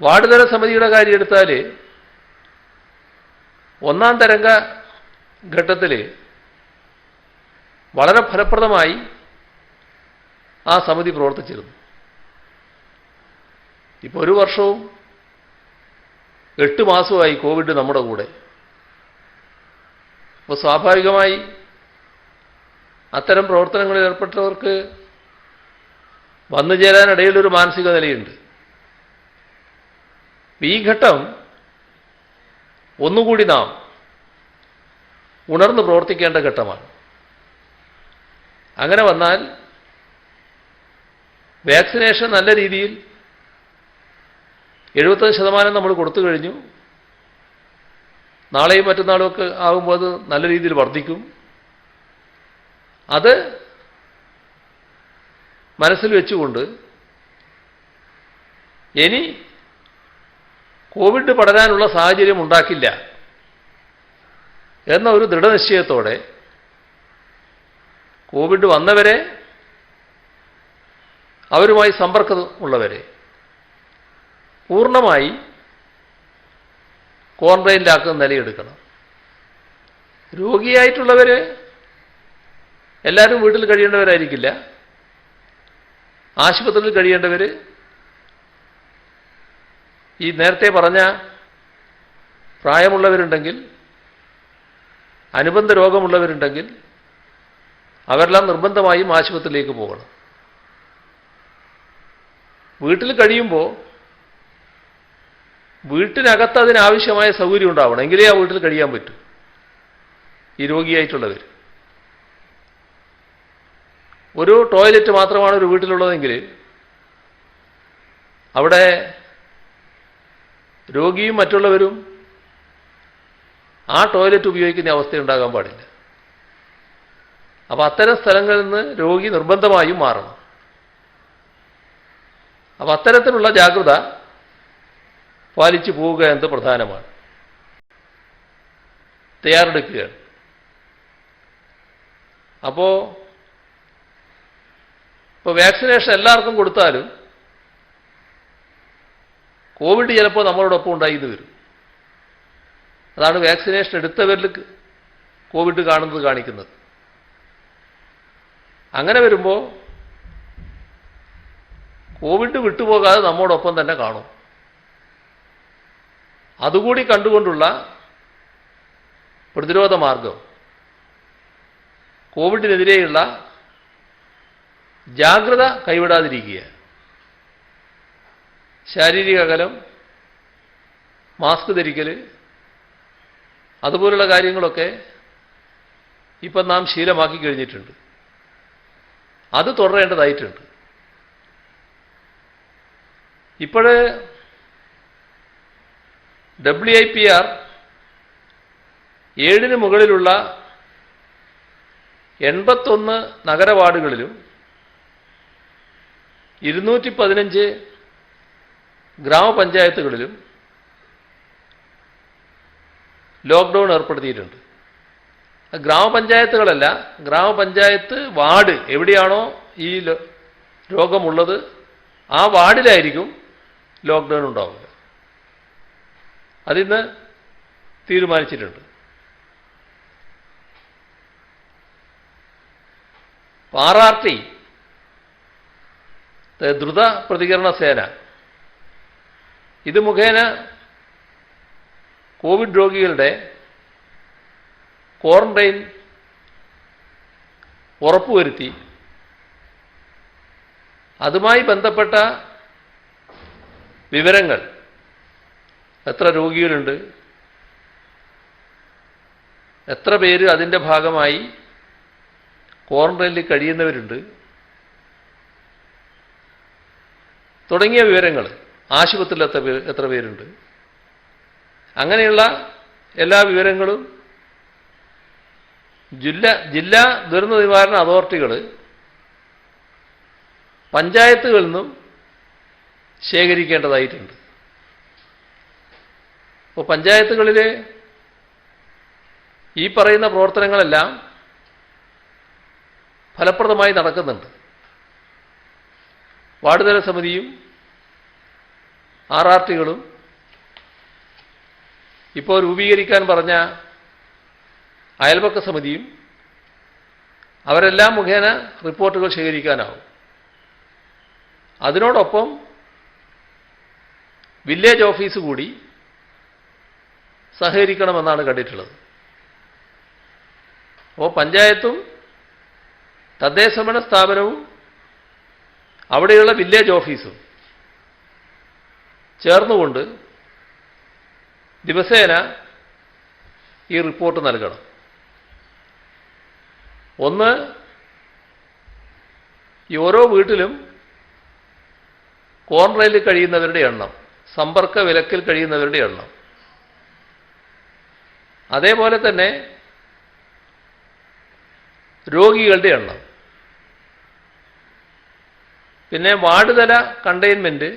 വാർഡ് തല സമിതിയുടെ കാര്യം എടുത്താൽ ഒന്നാം തരംഗ ഘട്ടത്തിൽ വളരെ ഫലപ്രദമായി ആ സമിതി പ്രവർത്തിച്ചിരുന്നു. ഇപ്പോൾ 1 വർഷവും 8 മാസവുമായി കോവിഡ് നമ്മുടെ കൂടെ. അപ്പോൾ സ്വാഭാവികമായി അത്തരം പ്രവർത്തനങ്ങളിൽ ഏർപ്പെട്ടവർക്ക് വന്നു ചേരാനിടയിലൊരു മാനസിക നിലയുണ്ട്. ഈ ഘട്ടം ഒന്നുകൂടി നാം ഉണർന്ന് പ്രവർത്തിക്കേണ്ട ഘട്ടമാണ്. അങ്ങനെ വന്നാൽ വാക്സിനേഷൻ നല്ല രീതിയിൽ 75% നമ്മൾ കൊടുത്തു കഴിഞ്ഞു. നാളെയും മറ്റന്നാളും ഒക്കെ ആകുമ്പോൾ അത് നല്ല രീതിയിൽ വർദ്ധിക്കും. അത് മനസ്സിൽ വെച്ചുകൊണ്ട് ഇനി കോവിഡ് പടരാനുള്ള സാഹചര്യം ഉണ്ടാക്കില്ല എന്ന ഒരു ദൃഢനിശ്ചയത്തോടെ കോവിഡ് വന്നവരെ, അവരുമായി സമ്പർക്കമുള്ളവരെ പൂർണ്ണമായി ക്വാറന്റൈനിലാക്കുന്ന നിലയെടുക്കണം. രോഗിയായിട്ടുള്ളവർ എല്ലാവരും വീട്ടിൽ കഴിയേണ്ടവരായിരിക്കില്ല. ആശുപത്രിയിൽ കഴിയേണ്ടവർ, ഈ നേരത്തെ പറഞ്ഞ പ്രായമുള്ളവരുണ്ടെങ്കിൽ, അനുബന്ധ രോഗമുള്ളവരുണ്ടെങ്കിൽ അവരെല്ലാം നിർബന്ധമായും ആശുപത്രിയിലേക്ക് പോകണം. വീട്ടിൽ കഴിയുമ്പോൾ വീട്ടിനകത്ത് അതിനാവശ്യമായ സൗകര്യം ഉണ്ടാവണം. എങ്കിലേ ആ വീട്ടിൽ കഴിയാൻ പറ്റൂ. ഈ രോഗിയായിട്ടുള്ളവർ ഒരു ടോയ്ലറ്റ് മാത്രമാണ് ഒരു വീട്ടിലുള്ളതെങ്കിൽ അവിടെ രോഗിയും മറ്റുള്ളവരും ആ ടോയ്ലറ്റ് ഉപയോഗിക്കുന്ന അവസ്ഥയുണ്ടാകാൻ പാടില്ല. അപ്പോൾ അത്തരം സ്ഥലങ്ങളിൽ നിന്ന് രോഗി നിർബന്ധമായും മാറണം. അപ്പോൾ അത്തരത്തിലുള്ള ജാഗ്രത പാലിച്ചു പോവുക എന്നത് പ്രധാനമാണ്. തയ്യാറെടുക്കുകയാണ്. അപ്പോൾ വാക്സിനേഷൻ എല്ലാവർക്കും കൊടുത്താലും കോവിഡ് ചിലപ്പോൾ നമ്മളോടൊപ്പം ഉണ്ടായിന്ന് വരും. അതാണ് വാക്സിനേഷൻ എടുത്തവരിൽ കോവിഡ് കാണിക്കുന്നത്. അങ്ങനെ വരുമ്പോൾ കോവിഡ് വിട്ടുപോകാതെ നമ്മോടൊപ്പം തന്നെ കാണും. അതുകൂടി കണ്ടുകൊണ്ടുള്ള പ്രതിരോധ മാർഗം, കോവിഡിനെതിരെയുള്ള ജാഗ്രത കൈവിടാതിരിക്കുക. ശാരീരിക അകലം, മാസ്ക് ധരിക്കൽ, അതുപോലുള്ള കാര്യങ്ങളൊക്കെ ഇപ്പം നാം ശീലമാക്കി കഴിഞ്ഞിട്ടുണ്ട്. അത് തുടരേണ്ടതായിട്ടുണ്ട്. ഇപ്പോൾ WIPR 7 മുകളിലുള്ള 81 നഗരവാർഡുകളിലും 215 ഗ്രാമപഞ്ചായത്തുകളിലും ലോക്ക്ഡൗൺ ഏർപ്പെടുത്തിയിട്ടുണ്ട്. ഗ്രാമപഞ്ചായത്തുകളല്ല, ഗ്രാമപഞ്ചായത്ത് വാർഡ് എവിടെയാണോ ഈ രോഗമുള്ളത് ആ വാർഡിലായിരിക്കും ലോക്ക്ഡൗൺ ഉണ്ടാവുക. അതിന്ന് തീരുമാനിച്ചിട്ടുണ്ട്. RRT ദ്രുത പ്രതികരണ സേന ഇത് മുഖേന കോവിഡ് രോഗികളുടെ ക്വാറന്റൈൻ ഉറപ്പുവരുത്തി അതുമായി ബന്ധപ്പെട്ട വിവരങ്ങൾ, എത്ര രോഗികളുണ്ട്, എത്ര പേര് അതിൻ്റെ ഭാഗമായി ക്വാറന്റൈനിൽ കഴിയുന്നവരുണ്ട് തുടങ്ങിയ വിവരങ്ങൾ, ആശുപത്രിയിൽ എത്ര പേരുണ്ട്, അങ്ങനെയുള്ള എല്ലാ വിവരങ്ങളും ജില്ലാ ദുരന്ത നിവാരണ അതോറിറ്റികൾ പഞ്ചായത്തുകളിൽ നിന്നും ശേഖരിക്കേണ്ടതായിട്ടുണ്ട്. അപ്പോൾ പഞ്ചായത്തുകളിൽ ഈ പറയുന്ന പ്രവർത്തനങ്ങളെല്ലാം ഫലപ്രദമായി നടക്കുന്നുണ്ട്. വാർഡ് തല സമിതിയും RRTകളും ഇപ്പോൾ രൂപീകരിക്കാൻ പറഞ്ഞ അയൽപക്ക സമിതിയും അവരെല്ലാം മുഖേന റിപ്പോർട്ടുകൾ ശേഖരിക്കാനാവും. അതിനോടൊപ്പം വില്ലേജ് ഓഫീസ് കൂടി സഹകരിക്കണമെന്നാണ് കണ്ടിട്ടുള്ളത്. അപ്പോൾ പഞ്ചായത്തും തദ്ദേശഭരണ സ്ഥാപനവും അവിടെയുള്ള വില്ലേജ് ഓഫീസും ചേർന്നുകൊണ്ട് ദിവസേന ഈ റിപ്പോർട്ട് നൽകണം. ഒന്ന്, ഈ ഓരോ വീട്ടിലും ക്വാറന്റൈനിൽ കഴിയുന്നവരുടെ എണ്ണം, സമ്പർക്ക വിലക്കിൽ കഴിയുന്നവരുടെ എണ്ണം, അതേപോലെ തന്നെ രോഗികളുടെ എണ്ണം, പിന്നെ വാർഡ് തല കണ്ടെയ്ൻമെന്റ്,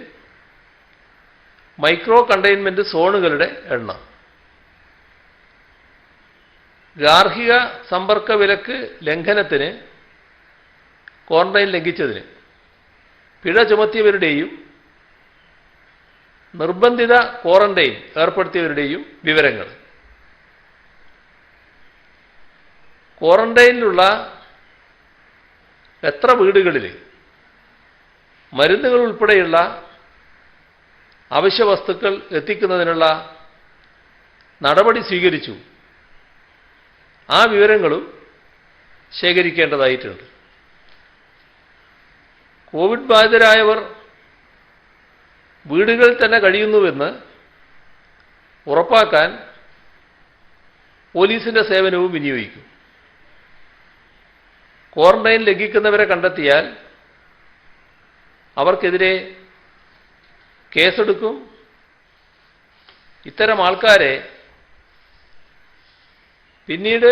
മൈക്രോ കണ്ടെയ്ൻമെന്റ് സോണുകളുടെ എണ്ണം, ഗാർഹിക സമ്പർക്ക വിലക്ക് ലംഘനത്തിന്, ക്വാറന്റൈൻ ലംഘിച്ചതിന് പിഴ ചുമത്തിയവരുടെയും നിർബന്ധിത ക്വാറന്റൈൻ ഏർപ്പെടുത്തിയവരുടെയും വിവരങ്ങൾ, ക്വാറന്റൈനിലുള്ള എത്ര വീടുകളിൽ മരുന്നുകൾ ഉൾപ്പെടെയുള്ള അവശ്യ വസ്തുക്കൾ എത്തിക്കുന്നതിനുള്ള നടപടി സ്വീകരിച്ചു, ആ വിവരങ്ങളും ശേഖരിക്കേണ്ടതായിട്ടുണ്ട്. കോവിഡ് ബാധിതരായവർ വീടുകളിൽ തന്നെ കഴിയുന്നുവെന്ന് ഉറപ്പാക്കാൻ പോലീസിന്റെ സേവനവും വിനിയോഗിക്കും. ക്വാറന്റൈൻ ലംഘിക്കുന്നവരെ കണ്ടെത്തിയാൽ അവർക്കെതിരെ കേസെടുക്കും. ഇത്തരം ആൾക്കാരെ പിന്നീട്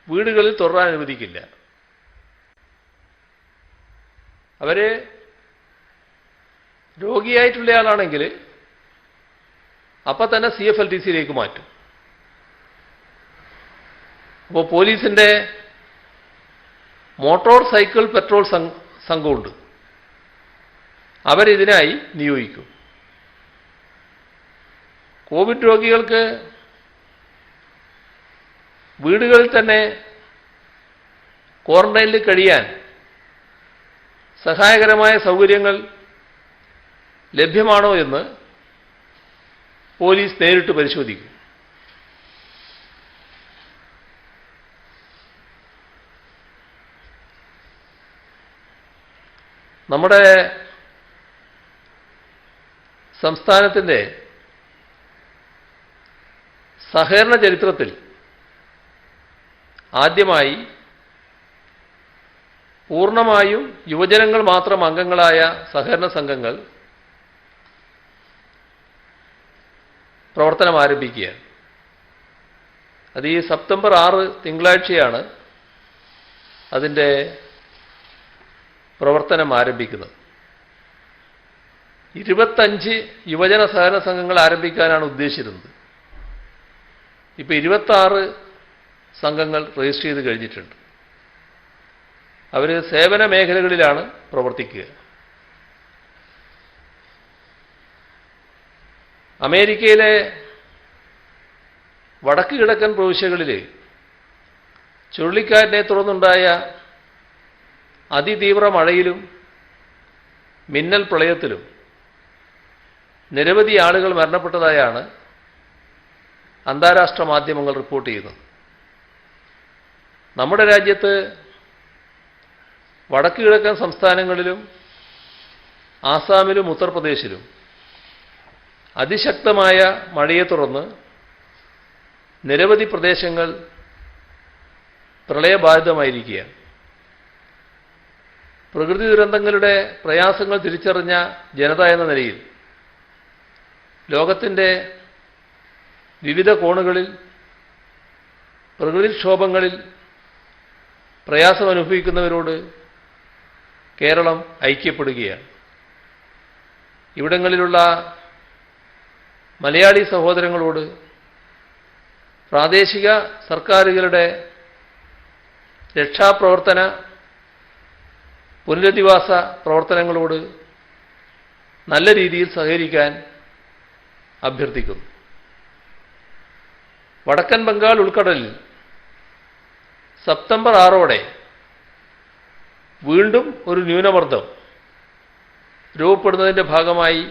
വീടുകളിൽ തുടരാൻ അനുവദിക്കില്ല. അവര് രോഗിയായിട്ടുള്ളയാളാണെങ്കിൽ അപ്പം തന്നെ CFLTCയിലേക്ക് മാറ്റും. അപ്പോൾ പോലീസിന്റെ മോട്ടോർ സൈക്കിൾ പെട്രോൾ സംഘമുണ്ട്, അവരിതിനായി നിയോഗിക്കും. കോവിഡ് രോഗികൾക്ക് വീടുകളിൽ തന്നെ ക്വാറന്റൈനിൽ കഴിയാൻ സഹായകരമായ സൗകര്യങ്ങൾ ലഭ്യമാണോ എന്ന് പോലീസ് നേരിട്ട് പരിശോധിക്കും. നമ്മുടെ സംസ്ഥാനത്തിൻ്റെ സഹകരണ ചരിത്രത്തിൽ ആദ്യമായി പൂർണ്ണമായും യുവജനങ്ങൾ മാത്രം അംഗങ്ങളായ സഹകരണ സംഘങ്ങൾ പ്രവർത്തനം ആരംഭിക്കുകയാണ്. അത് ഈ സെപ്റ്റംബർ 6 തിങ്കളാഴ്ചയാണ് അതിൻ്റെ പ്രവർത്തനം ആരംഭിക്കുന്നത്. 25 യുവജന സഹകരണ സംഘങ്ങൾ ആരംഭിക്കാനാണ് ഉദ്ദേശിച്ചിരുന്നത്. ഇപ്പോൾ 26 സംഘങ്ങൾ രജിസ്റ്റർ ചെയ്ത് കഴിഞ്ഞിട്ടുണ്ട്. അവർ സേവന മേഖലകളിലാണ് പ്രവർത്തിക്കുക. അമേരിക്കയിലെ വടക്ക് കിഴക്കൻ പ്രവിശ്യകളിൽ ചുഴലിക്കാറ്റിനെ തുടർന്നുണ്ടായ അതിതീവ്ര മഴയിലും മിന്നൽ പ്രളയത്തിലും നിരവധി ആളുകൾ മരണപ്പെട്ടതായാണ് അന്താരാഷ്ട്ര മാധ്യമങ്ങൾ റിപ്പോർട്ട് ചെയ്യുന്നത്. നമ്മുടെ രാജ്യത്ത് വടക്ക് കിഴക്കൻ സംസ്ഥാനങ്ങളിലും ആസാമിലും ഉത്തർപ്രദേശിലും അതിശക്തമായ മഴയെ തുടർന്ന് നിരവധി പ്രദേശങ്ങൾ പ്രളയബാധിതമായിരിക്കുകയാണ്. പ്രകൃതി ദുരന്തങ്ങളുടെ പ്രയാസങ്ങൾ തിരിച്ചറിഞ്ഞ ജനത എന്ന നിലയിൽ ലോകത്തിൻ്റെ വിവിധ കോണുകളിൽ പ്രകൃതിക്ഷോഭങ്ങളിൽ പ്രയാസമനുഭവിക്കുന്നവരോട് കേരളം ഐക്യപ്പെടുകയാണ്. ഇവിടങ്ങളിലുള്ള മലയാളി സഹോദരങ്ങളോട് പ്രാദേശിക സർക്കാരുകളുടെ രക്ഷാപ്രവർത്തന പുനരധിവാസ പ്രവർത്തനങ്ങളോട് നല്ല രീതിയിൽ സഹകരിക്കാൻ അഭ്യർത്ഥിക്കുന്നു. വടക്കൻ ബംഗാൾ ഉൾക്കടലിൽ സെപ്റ്റംബർ 6 വീണ്ടും ഒരു ന്യൂനമർദ്ദം രൂപപ്പെടുന്നതിൻ്റെ ഭാഗമായി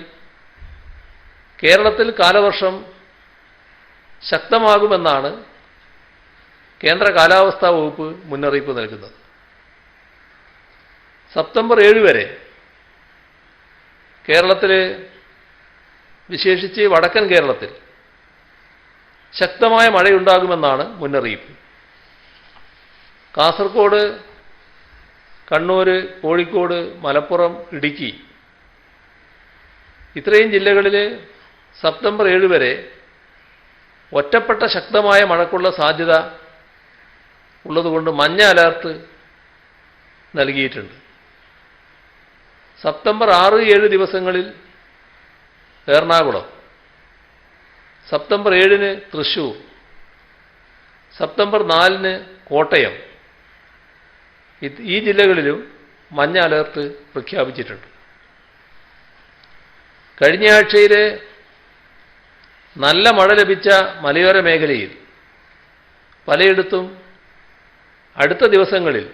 കേരളത്തിൽ കാലവർഷം ശക്തമാകുമെന്നാണ് കേന്ദ്ര കാലാവസ്ഥാ വകുപ്പ് മുന്നറിയിപ്പ് നൽകുന്നത്. സെപ്റ്റംബർ 7 വരെ കേരളത്തിൽ, വിശേഷിച്ച് വടക്കൻ കേരളത്തിൽ ശക്തമായ മഴയുണ്ടാകുമെന്നാണ് മുന്നറിയിപ്പ്. കാസർഗോഡ്, കണ്ണൂർ, കോഴിക്കോട്, മലപ്പുറം, ഇടുക്കി ഇത്രയും ജില്ലകളിൽ സെപ്റ്റംബർ 7 വരെ ഒറ്റപ്പെട്ട ശക്തമായ മഴയ്ക്കുള്ള സാധ്യത ഉള്ളതുകൊണ്ട് മഞ്ഞ അലർട്ട് നൽകിയിട്ടുണ്ട്. സെപ്റ്റംബർ 6, 7 ദിവസങ്ങളിൽ എറണാകുളം, സെപ്റ്റംബർ 7 തൃശ്ശൂർ, സെപ്റ്റംബർ 4 കോട്ടയം, ഈ ജില്ലകളിലും മഞ്ഞ അലർട്ട് പ്രഖ്യാപിച്ചിട്ടുണ്ട്. കഴിഞ്ഞ ആഴ്ചയിൽ നല്ല മഴ ലഭിച്ച മലയോര മേഖലയിൽ പലയിടത്തും അടുത്ത ദിവസങ്ങളിൽ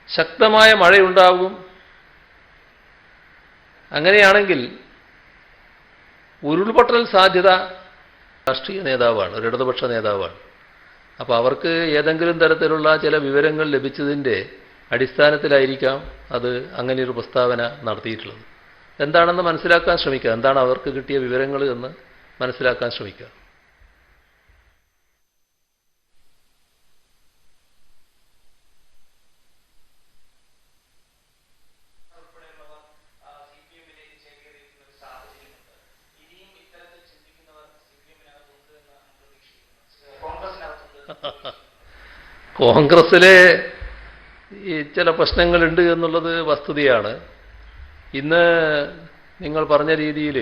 ശക്തമായ മഴയുണ്ടാകും. അങ്ങനെയാണെങ്കിൽ ഉരുൾപൊട്ടൽ സാധ്യത രാഷ്ട്രീയ നേതാവാണ്, ഒരു ഇടതുപക്ഷ നേതാവാണ്. അപ്പോൾ അവർക്ക് ഏതെങ്കിലും തരത്തിലുള്ള ചില വിവരങ്ങൾ ലഭിച്ചതിൻ്റെ അടിസ്ഥാനത്തിലായിരിക്കാം അത് അങ്ങനെയൊരു പ്രസ്താവന നടത്തിയിട്ടുള്ളത്. എന്താണെന്ന് മനസ്സിലാക്കാൻ ശ്രമിക്കുക, എന്താണ് അവർക്ക് കിട്ടിയ വിവരങ്ങൾ എന്ന് മനസ്സിലാക്കാൻ ശ്രമിക്കുക. കോൺഗ്രസ്സിലെ ഈ ചില പ്രശ്നങ്ങളുണ്ട് എന്നുള്ളത് വസ്തുതയാണ്. ഇന്ന് നിങ്ങൾ പറഞ്ഞ രീതിയിൽ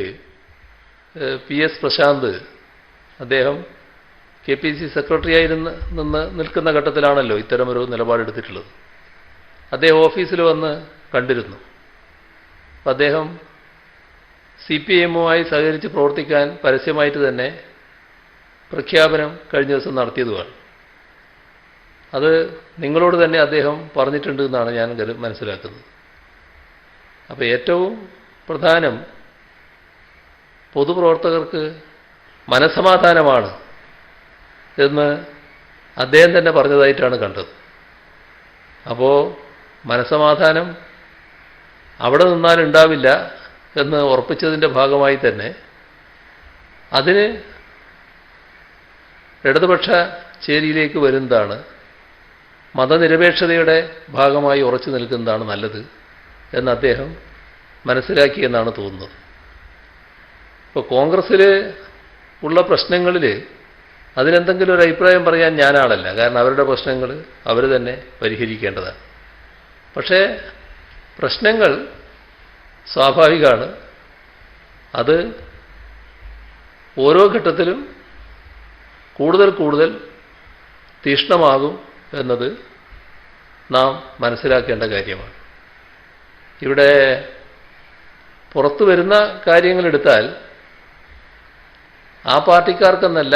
PS പ്രശാന്ത്, അദ്ദേഹം KPC സെക്രട്ടറിയായി നിൽക്കുന്ന ഘട്ടത്തിലാണല്ലോ ഇത്തരമൊരു നിലപാടെടുത്തിട്ടുള്ളത്. അദ്ദേഹം ഓഫീസിൽ വന്ന് കണ്ടിരുന്നു. അപ്പം അദ്ദേഹം CPIMുമായി സഹകരിച്ച് പ്രവർത്തിക്കാൻ പരസ്യമായിട്ട് തന്നെ പ്രഖ്യാപനം കഴിഞ്ഞ ദിവസം നടത്തിയതുമാണ്. അത് നിങ്ങളോട് തന്നെ അദ്ദേഹം പറഞ്ഞിട്ടുണ്ട് എന്നാണ് ഞാൻ മനസ്സിലാക്കുന്നത്. അപ്പോൾ ഏറ്റവും പ്രധാനം പൊതുപ്രവർത്തകർക്ക് മനസ്സമാധാനമാണ് എന്ന് അദ്ദേഹം തന്നെ പറഞ്ഞതായിട്ടാണ് കണ്ടത്. അപ്പോൾ മനസ്സമാധാനം അവിടെ നിന്നാലുണ്ടാവില്ല, എന്ന് ഉറപ്പിച്ചതിൻ്റെ ഭാഗമായി തന്നെ അതിന് ഇടതുപക്ഷ ചേരിയിലേക്ക് വരുന്നതാണ്, മതനിരപേക്ഷതയുടെ ഭാഗമായി ഉറച്ചു നിൽക്കുന്നതാണ് നല്ലത് എന്ന് അദ്ദേഹം മനസ്സിലാക്കിയെന്നാണ് തോന്നുന്നത്. ഇപ്പോൾ കോൺഗ്രസ്സിൽ ഉള്ള പ്രശ്നങ്ങളിൽ അതിനെന്തെങ്കിലും ഒരു അഭിപ്രായം പറയാൻ ഞാനാളല്ല. കാരണം അവരുടെ പ്രശ്നങ്ങൾ അവർ തന്നെ പരിഹരിക്കേണ്ടതാണ്. പക്ഷേ പ്രശ്നങ്ങൾ സ്വാഭാവികമാണ്. അത് ഓരോ ഘട്ടത്തിലും കൂടുതൽ കൂടുതൽ തീക്ഷ്ണമാകും എന്നത് നാം മനസ്സിലാക്കേണ്ട കാര്യമാണ്. ഇവിടെ പുറത്തു വരുന്ന കാര്യങ്ങളെടുത്താൽ ആ പാർട്ടിക്കാർക്കെന്നല്ല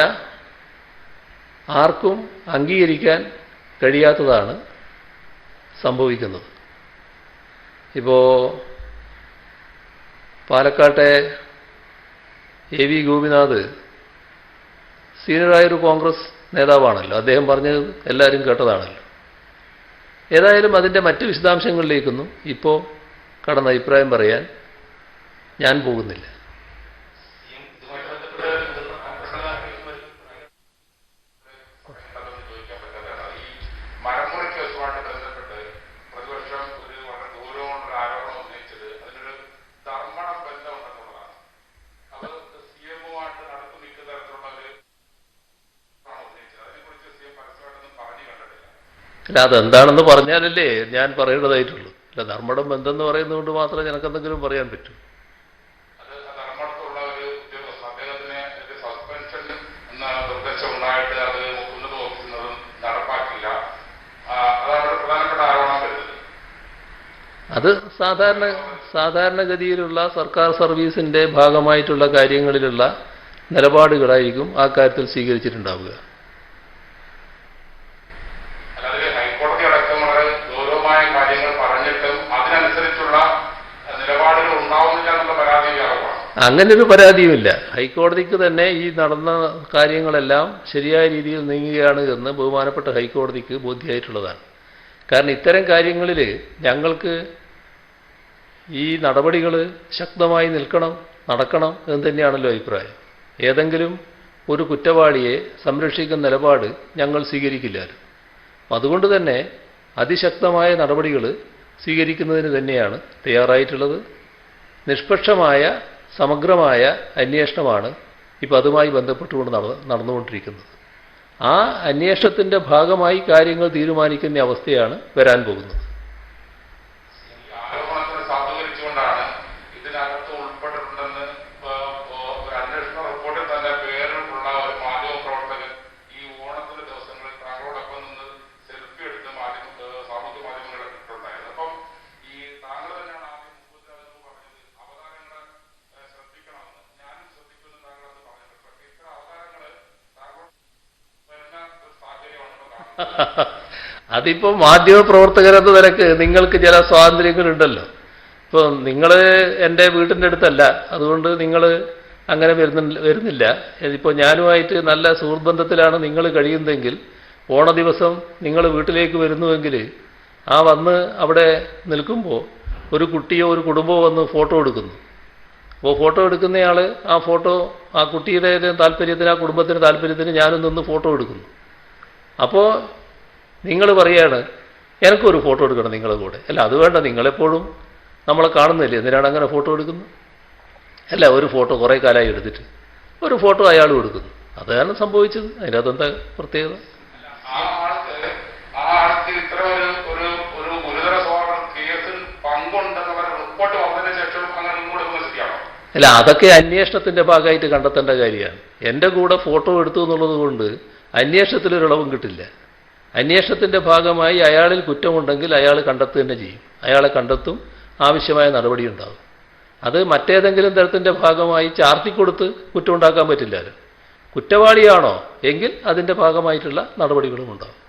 ആർക്കും അംഗീകരിക്കാൻ കഴിയാത്തതാണ് സംഭവിക്കുന്നത്. ഇപ്പോൾ പാലക്കാട്ടെ എ വി ഗോപിനാഥ് സീനിയറായൊരു കോൺഗ്രസ് നേതാവാണല്ലോ. അദ്ദേഹം പറഞ്ഞത് എല്ലാവരും കേട്ടതാണല്ലോ. ഏതായാലും അതിൻ്റെ മറ്റ് വിശദാംശങ്ങളിലേക്കൊന്നും ഇപ്പോൾ കടന്ന അഭിപ്രായം പറയാൻ ഞാൻ പോകുന്നില്ല. അല്ല, അതെന്താണെന്ന് പറഞ്ഞാലല്ലേ ഞാൻ പറയേണ്ടതായിട്ടുള്ളൂ. അല്ല, ധർമ്മടം ബന്ധം എന്ന് പറയുന്നതുകൊണ്ട് മാത്രമേ നിനക്കെന്തെങ്കിലും പറയാൻ പറ്റൂ. അത് സാധാരണഗതിയിലുള്ള സർക്കാർ സർവീസിൻ്റെ ഭാഗമായിട്ടുള്ള കാര്യങ്ങളിലുള്ള നിലപാടുകളായിരിക്കും ആ കാര്യത്തിൽ സ്വീകരിച്ചിട്ടുണ്ടാവുക. അങ്ങനൊരു പരാതിയുമില്ല. ഹൈക്കോടതിക്ക് തന്നെ ഈ നടന്ന കാര്യങ്ങളെല്ലാം ശരിയായ രീതിയിൽ നീങ്ങുകയാണ് എന്ന് ബഹുമാനപ്പെട്ട ഹൈക്കോടതിക്ക് ബോധ്യമായിട്ടുള്ളതാണ്. കാരണം ഇത്തരം കാര്യങ്ങളിൽ ഞങ്ങൾക്ക് ഈ നടപടികൾ ശക്തമായി നടക്കണം എന്ന് തന്നെയാണല്ലോ അഭിപ്രായം. ഏതെങ്കിലും ഒരു കുറ്റവാളിയെ സംരക്ഷിക്കുന്ന നിലപാട് ഞങ്ങൾ സ്വീകരിക്കില്ലായിരുന്നു. അതുകൊണ്ട് തന്നെ അതിശക്തമായ നടപടികൾ സ്വീകരിക്കുന്നതിന് തന്നെയാണ് തയ്യാറായിട്ടുള്ളത്. നിഷ്പക്ഷമായ സമഗ്രമായ അന്വേഷണമാണ് ഇപ്പോൾ അതുമായി ബന്ധപ്പെട്ടുകൊണ്ട് നടന്നുകൊണ്ടിരിക്കുന്നത്. ആ അന്വേഷണത്തിൻ്റെ ഭാഗമായി കാര്യങ്ങൾ തീരുമാനിക്കുന്ന അവസ്ഥയാണ് വരാൻ പോകുന്നത്. അതിപ്പോൾ മാധ്യമപ്രവർത്തകരെന്ന നിലക്ക് നിങ്ങൾക്ക് ചില സ്വാതന്ത്ര്യങ്ങളുണ്ടല്ലോ. ഇപ്പോൾ നിങ്ങൾ എൻ്റെ വീട്ടിൻ്റെ അടുത്തല്ല, അതുകൊണ്ട് നിങ്ങൾ അങ്ങനെ വരുന്നില്ല. ഇപ്പോൾ ഞാനുമായിട്ട് നല്ല സുഹൃത്ബന്ധത്തിലാണ് നിങ്ങൾ കഴിയുന്നതെങ്കിൽ ഓണ ദിവസം നിങ്ങൾ വീട്ടിലേക്ക് വരുന്നുവെങ്കിൽ ആ വന്ന് അവിടെ നിൽക്കുമ്പോൾ ഒരു കുട്ടിയോ ഒരു കുടുംബമോ വന്ന് ഫോട്ടോ എടുക്കുന്നു. അപ്പോൾ ഫോട്ടോ എടുക്കുന്നയാൾ ആ കുട്ടിയുടെ താല്പര്യത്തിന്, ആ കുടുംബത്തിൻ്റെ താല്പര്യത്തിന് ഞാനും നിന്ന് ഫോട്ടോ എടുക്കുന്നു. അപ്പോൾ നിങ്ങൾ പറയാണ് എനിക്കൊരു ഫോട്ടോ എടുക്കണം നിങ്ങളുടെ കൂടെ. അല്ല, അത് വേണ്ട, നിങ്ങളെപ്പോഴും നമ്മളെ കാണുന്നില്ലേ, എന്തിനാണ് അങ്ങനെ ഫോട്ടോ എടുക്കുന്നത്? അല്ല, ഒരു ഫോട്ടോ കുറേ കാലമായി എടുത്തിട്ട് ഒരു ഫോട്ടോ അയാൾ കൊടുക്കുന്നു. അതാണ് സംഭവിച്ചത്. അതിനകത്ത് എന്താ പ്രത്യേകത? അല്ല, അതൊക്കെ അന്വേഷണത്തിൻ്റെ ഭാഗമായിട്ട് കണ്ടെത്തേണ്ട കാര്യമാണ്. എൻ്റെ കൂടെ ഫോട്ടോ എടുത്തു എന്നുള്ളത് കൊണ്ട് അന്വേഷണത്തിലൊരിളവും കിട്ടില്ല. അന്വേഷണത്തിൻ്റെ ഭാഗമായി അയാളിൽ കുറ്റമുണ്ടെങ്കിൽ അയാൾ കണ്ടെത്തുക തന്നെ ചെയ്യും. അയാളെ കണ്ടെത്തും, ആവശ്യമായ നടപടി ഉണ്ടാകും. അത് മറ്റേതെങ്കിലും തരത്തിൻ്റെ ഭാഗമായി ചാർത്തിക്കൊടുത്ത് കുറ്റമുണ്ടാക്കാൻ പറ്റില്ലല്ലോ. കുറ്റവാളിയാണോ എങ്കിൽ അതിൻ്റെ ഭാഗമായിട്ടുള്ള നടപടികളും ഉണ്ടാകും.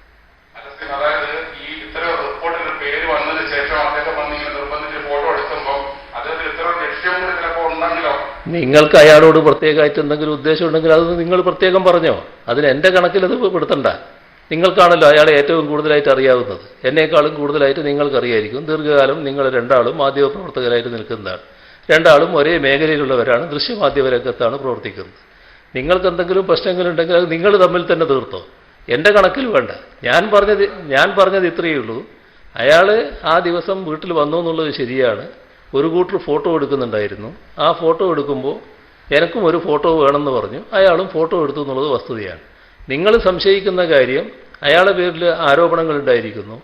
നിങ്ങൾക്ക് അയാളോട് പ്രത്യേകമായിട്ട് എന്തെങ്കിലും ഉദ്ദേശം ഉണ്ടെങ്കിൽ അത് നിങ്ങൾ പ്രത്യേകം പറഞ്ഞോ. അതിന് എൻ്റെ കണക്കിൽ അത് പെടുത്തണ്ട. നിങ്ങൾക്കാണല്ലോ അയാളെ ഏറ്റവും കൂടുതലായിട്ട് അറിയാവുന്നത്. എന്നേക്കാളും കൂടുതലായിട്ട് നിങ്ങൾക്കറിയായിരിക്കും. ദീർഘകാലം നിങ്ങൾ രണ്ടാളും മാധ്യമപ്രവർത്തകരായിട്ട് നിൽക്കുന്നതാണ്. രണ്ടാളും ഒരേ മേഖലയിലുള്ളവരാണ്, ദൃശ്യമാധ്യമ രംഗത്താണ് പ്രവർത്തിക്കുന്നത്. നിങ്ങൾക്ക് എന്തെങ്കിലും പ്രശ്നങ്ങളുണ്ടെങ്കിൽ അത് നിങ്ങൾ തമ്മിൽ തന്നെ തീർത്തോ, എൻ്റെ കണക്കിൽ വേണ്ട. ഞാൻ പറഞ്ഞത് ഇത്രയേ ഉള്ളൂ. അയാൾ ആ ദിവസം വീട്ടിൽ വന്നു എന്നുള്ളത് ശരിയാണ്. ഒരു കൂട്ടർ ഫോട്ടോ എടുക്കുന്നുണ്ടായിരുന്നു. ആ ഫോട്ടോ എടുക്കുമ്പോൾ എനിക്കും ഒരു ഫോട്ടോ വേണമെന്ന് പറഞ്ഞു. അയാളും ഫോട്ടോ എടുത്തു എന്നുള്ളത് വസ്തുതയാണ്. നിങ്ങൾ സംശയിക്കുന്ന കാര്യം അയാളുടെ പേരിൽ ആരോപണങ്ങൾ ഉണ്ടായിരിക്കുന്നു.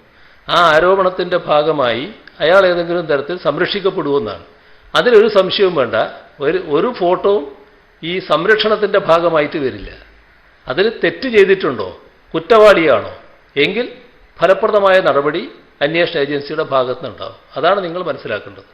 ആ ആരോപണത്തിൻ്റെ ഭാഗമായി അയാൾ ഏതെങ്കിലും തരത്തിൽ സംരക്ഷിക്കപ്പെടുമെന്നാണ്. അതിലൊരു സംശയവും വേണ്ട. ഒരു ഫോട്ടോവും ഈ സംരക്ഷണത്തിൻ്റെ ഭാഗമായിട്ട് വരില്ല. അതിൽ തെറ്റ് ചെയ്തിട്ടുണ്ടോ, കുറ്റവാളിയാണോ എങ്കിൽ ഫലപ്രദമായ നടപടി അന്വേഷണ ഏജൻസിയുടെ ഭാഗത്ത് നിന്നുണ്ടാവും. അതാണ് നിങ്ങൾ മനസ്സിലാക്കേണ്ടത്.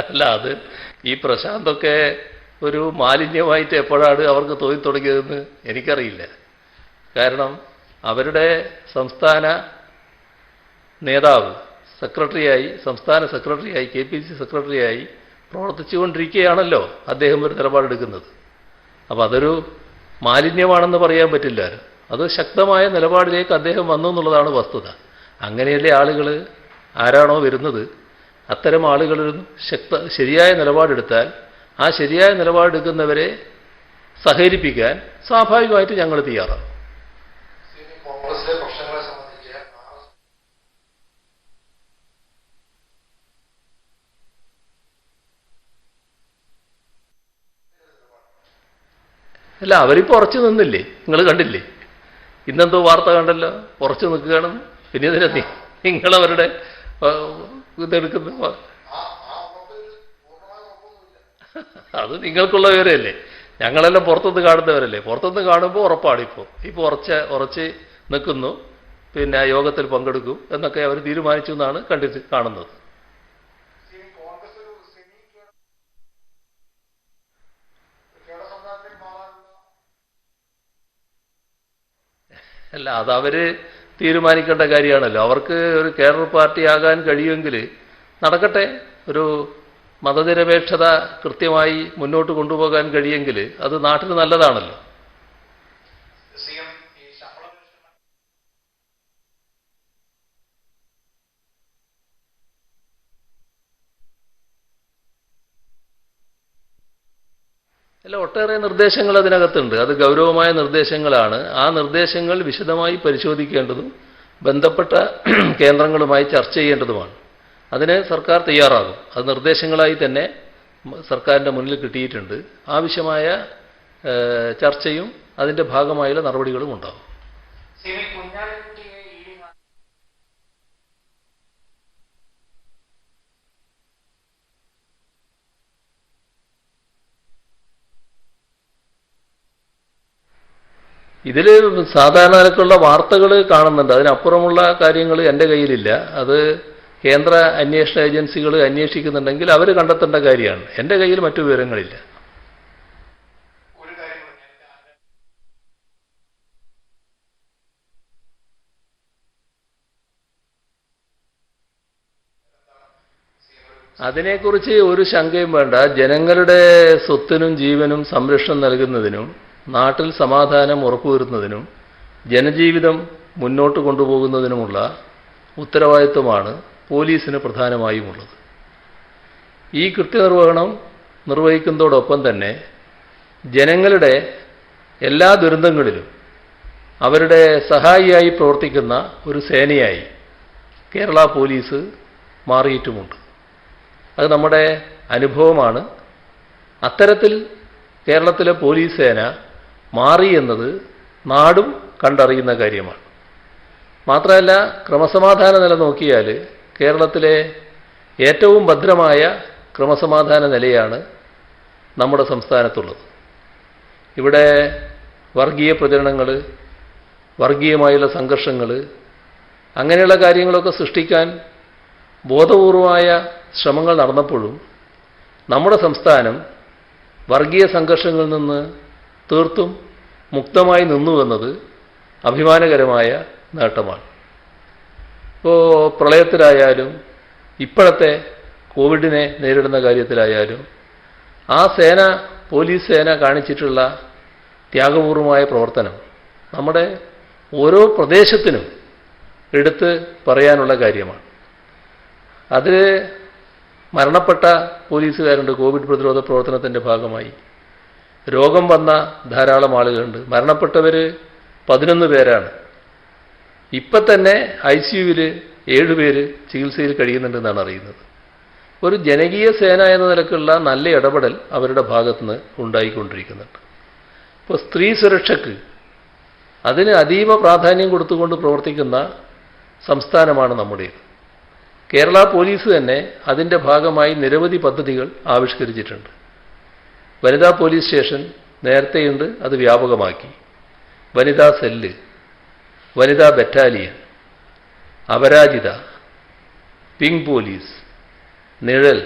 അല്ല, അത് ഈ പ്രശാന്തൊക്കെ ഒരു മാലിന്യമായിട്ട് എപ്പോഴാണ് അവർക്ക് തോന്നി തുടങ്ങിയതെന്ന് എനിക്കറിയില്ല. കാരണം അവരുടെ സംസ്ഥാന നേതാവ് സംസ്ഥാന സെക്രട്ടറിയായി KPCC സെക്രട്ടറിയായി പ്രവർത്തിച്ചുകൊണ്ടിരിക്കുകയാണല്ലോ അദ്ദേഹം ഒരു നിലപാടെടുക്കുന്നത്. അപ്പോൾ അതൊരു മാലിന്യമാണെന്ന് പറയാൻ പറ്റില്ല. അത് ശക്തമായ നിലപാടിലേക്ക് അദ്ദേഹം വന്നു എന്നുള്ളതാണ് വസ്തുത. അങ്ങനെയല്ലേ ആളുകൾ ആരാണോ വരുന്നത് അത്തരം ആളുകളിൽ ശരിയായ നിലപാടെടുത്താൽ ആ ശരിയായ നിലപാടെടുക്കുന്നവരെ സഹകരിപ്പിക്കാൻ സ്വാഭാവികമായിട്ട് ഞങ്ങൾ തയ്യാറാണ്. അല്ല, അവരിപ്പോൾ ഉറച്ചു നിന്നില്ലേ? നിങ്ങൾ കണ്ടില്ലേ? ഇന്നെന്തോ വാർത്ത കണ്ടല്ലോ, ഉറച്ചു നിൽക്കുകയാണ്. പിന്നെ ഇതിനെ നിങ്ങളവരുടെ ഇതെടുക്കുന്ന അത് നിങ്ങൾക്കുള്ള വിവരമല്ലേ? ഞങ്ങളെല്ലാം പുറത്തുനിന്ന് കാണുന്നവരല്ലേ? പുറത്തുനിന്ന് കാണുമ്പോൾ ഉറപ്പാണ്. ഇപ്പോൾ ഉറച്ച് നിൽക്കുന്നു, പിന്നെ യോഗത്തിൽ പങ്കെടുക്കും എന്നൊക്കെ അവർ തീരുമാനിച്ചു എന്നാണ് കാണുന്നത്. അല്ല, അതവർ തീരുമാനിക്കേണ്ട കാര്യമാണല്ലോ. അവർക്ക് ഒരു കേഡർ പാർട്ടി ആകാൻ കഴിയുമെങ്കിൽ നടക്കട്ടെ. ഒരു മതനിരപേക്ഷത കൃത്യമായി മുന്നോട്ട് കൊണ്ടുപോകാൻ കഴിയുമെങ്കിൽ അത് നാട്ടിന് നല്ലതാണല്ലോ. അല്ല, ഒട്ടേറെ നിർദ്ദേശങ്ങൾ അതിനകത്തുണ്ട്. അത് ഗൗരവമായ നിർദ്ദേശങ്ങളാണ്. ആ നിർദ്ദേശങ്ങൾ വിശദമായി പരിശോധിക്കേണ്ടതും ബന്ധപ്പെട്ട കേന്ദ്രങ്ങളുമായി ചർച്ച ചെയ്യേണ്ടതുമാണ്. അതിന് സർക്കാർ തയ്യാറാകും. അത് നിർദ്ദേശങ്ങളായി തന്നെ സർക്കാരിൻ്റെ മുന്നിൽ കിട്ടിയിട്ടുണ്ട്. ആവശ്യമായ ചർച്ചയും അതിൻ്റെ ഭാഗമായുള്ള നടപടികളും ഉണ്ടാകും. ഇതിൽ സാധാരണ നിലക്കുള്ള വാർത്തകൾ കാണുന്നുണ്ട്. അതിനപ്പുറമുള്ള കാര്യങ്ങൾ എൻ്റെ കയ്യിലില്ല. അത് കേന്ദ്ര അന്വേഷണ ഏജൻസികൾ അന്വേഷിക്കുന്നുണ്ടെങ്കിൽ അവർ കണ്ടെത്തേണ്ട കാര്യമാണ്. എൻ്റെ കയ്യിൽ മറ്റു വിവരങ്ങളില്ല. അതിനെക്കുറിച്ച് ഒരു ശങ്കയും വേണ്ട. ജനങ്ങളുടെ സ്വത്തിനും ജീവനും സംരക്ഷണം നൽകുന്നതിനും നാട്ടിൽ സമാധാനം ഉറപ്പുവരുത്തുന്നതിനും ജനജീവിതം മുന്നോട്ട് കൊണ്ടുപോകുന്നതിനുമുള്ള ഉത്തരവാദിത്വമാണ് പോലീസിന് പ്രധാനമായുമുള്ളത്. ഈ കൃത്യനിർവഹണം നിർവഹിക്കുന്നതോടൊപ്പം തന്നെ ജനങ്ങളുടെ എല്ലാ ദുരന്തങ്ങളിലും അവരുടെ സഹായിയായി പ്രവർത്തിക്കുന്ന ഒരു സേനയായി കേരള പോലീസ് മാറിയിട്ടുമുണ്ട്. അത് നമ്മുടെ അനുഭവമാണ്. അത്തരത്തിൽ കേരളത്തിലെ പോലീസ് സേന മാറി എന്നത് നാടും കണ്ടറിയുന്ന കാര്യമാണ്. മാത്രമല്ല, ക്രമസമാധാന നില നോക്കിയാൽ കേരളത്തിലെ ഏറ്റവും ഭദ്രമായ ക്രമസമാധാന നിലയാണ് നമ്മുടെ സംസ്ഥാനത്തുള്ളത്. ഇവിടെ വർഗീയ പ്രചരണങ്ങൾ, വർഗീയമായുള്ള സംഘർഷങ്ങൾ, അങ്ങനെയുള്ള കാര്യങ്ങളൊക്കെ സൃഷ്ടിക്കാൻ ബോധപൂർവമായ ശ്രമങ്ങൾ നടന്നപ്പോഴും നമ്മുടെ സംസ്ഥാനം വർഗീയ സംഘർഷങ്ങളിൽ നിന്ന് തീർത്തും മുക്തമായി നിന്നുവെന്നത് അഭിമാനകരമായ നേട്ടമാണ്. ഇപ്പോൾ പ്രളയത്തിലായാലും ഇപ്പോഴത്തെ കോവിഡിനെ നേരിടുന്ന കാര്യത്തിലായാലും ആ പോലീസ് സേന കാണിച്ചിട്ടുള്ള ത്യാഗപൂർവമായ പ്രവർത്തനം നമ്മുടെ ഓരോ പ്രദേശത്തിനും എടുത്ത് പറയാനുള്ള കാര്യമാണ്. അതിൽ മരണപ്പെട്ട പോലീസുകാരുണ്ട് കോവിഡ് പ്രതിരോധ പ്രവർത്തനത്തിൻ്റെ ഭാഗമായി. രോഗം വന്ന ധാരാളം ആളുകളുണ്ട്. മരണപ്പെട്ടവർ 11 പേരാണ്. ഇപ്പം തന്നെ ICUവിൽ 7 പേര് ചികിത്സയിൽ കഴിയുന്നുണ്ടെന്നാണ് അറിയുന്നത്. ഒരു ജനകീയ സേന എന്ന നിലക്കുള്ള നല്ല ഇടപെടൽ അവരുടെ ഭാഗത്തുനിന്ന് ഉണ്ടായിക്കൊണ്ടിരിക്കുന്നുണ്ട്. ഇപ്പോൾ സ്ത്രീ സുരക്ഷയ്ക്ക് അതിന് അതീവ പ്രാധാന്യം കൊടുത്തുകൊണ്ട് പ്രവർത്തിക്കുന്ന സംസ്ഥാനമാണ് നമ്മുടേത്. കേരള പോലീസ് തന്നെ അതിൻ്റെ ഭാഗമായി നിരവധി പദ്ധതികൾ ആവിഷ്കരിച്ചിട്ടുണ്ട്. വനിതാ പോലീസ് സ്റ്റേഷൻ നേരത്തെയുണ്ട്, അത് വ്യാപകമാക്കി. വനിതാ സെല്ല്, വനിതാ ബറ്റാലിയൻ, അപരാജിത, പിങ്ക് പോലീസ്, നിഴൽ,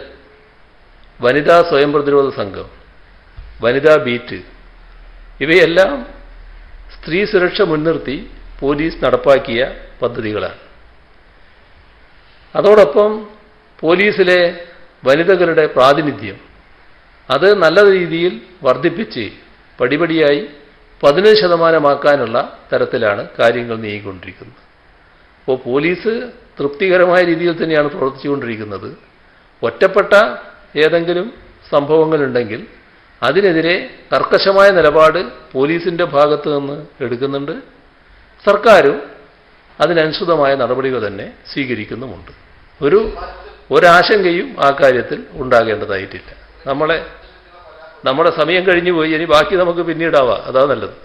വനിതാ സ്വയം പ്രതിരോധ സംഘം, വനിതാ ബീറ്റ്, ഇവയെല്ലാം സ്ത്രീ സുരക്ഷ മുൻനിർത്തി പോലീസ് നടപ്പാക്കിയ പദ്ധതികളാണ്. അതോടൊപ്പം പോലീസിലെ വനിതകളുടെ പ്രാതിനിധ്യം അത് നല്ല രീതിയിൽ വർദ്ധിപ്പിച്ച് പടിപടിയായി 15% തരത്തിലാണ് കാര്യങ്ങൾ നീങ്ങിക്കൊണ്ടിരിക്കുന്നത്. അപ്പോൾ പോലീസ് തൃപ്തികരമായ രീതിയിൽ തന്നെയാണ് പ്രവർത്തിച്ചുകൊണ്ടിരിക്കുന്നത്. ഒറ്റപ്പെട്ട ഏതെങ്കിലും സംഭവങ്ങളുണ്ടെങ്കിൽ അതിനെതിരെ കർക്കശമായ നിലപാട് പോലീസിൻ്റെ ഭാഗത്തു നിന്ന് എടുക്കുന്നുണ്ട്. സർക്കാരും അതിനനുസൃതമായ നടപടികൾ തന്നെ സ്വീകരിക്കുന്നുമുണ്ട്. ഒരാശങ്കയും ആ കാര്യത്തിൽ ഉണ്ടാകേണ്ടതായിട്ടില്ല. നമ്മുടെ സമയം കഴിഞ്ഞു പോയി. ഇനി ബാക്കി നമുക്ക് പിന്നീടാവാം. അതാ നല്ലത്.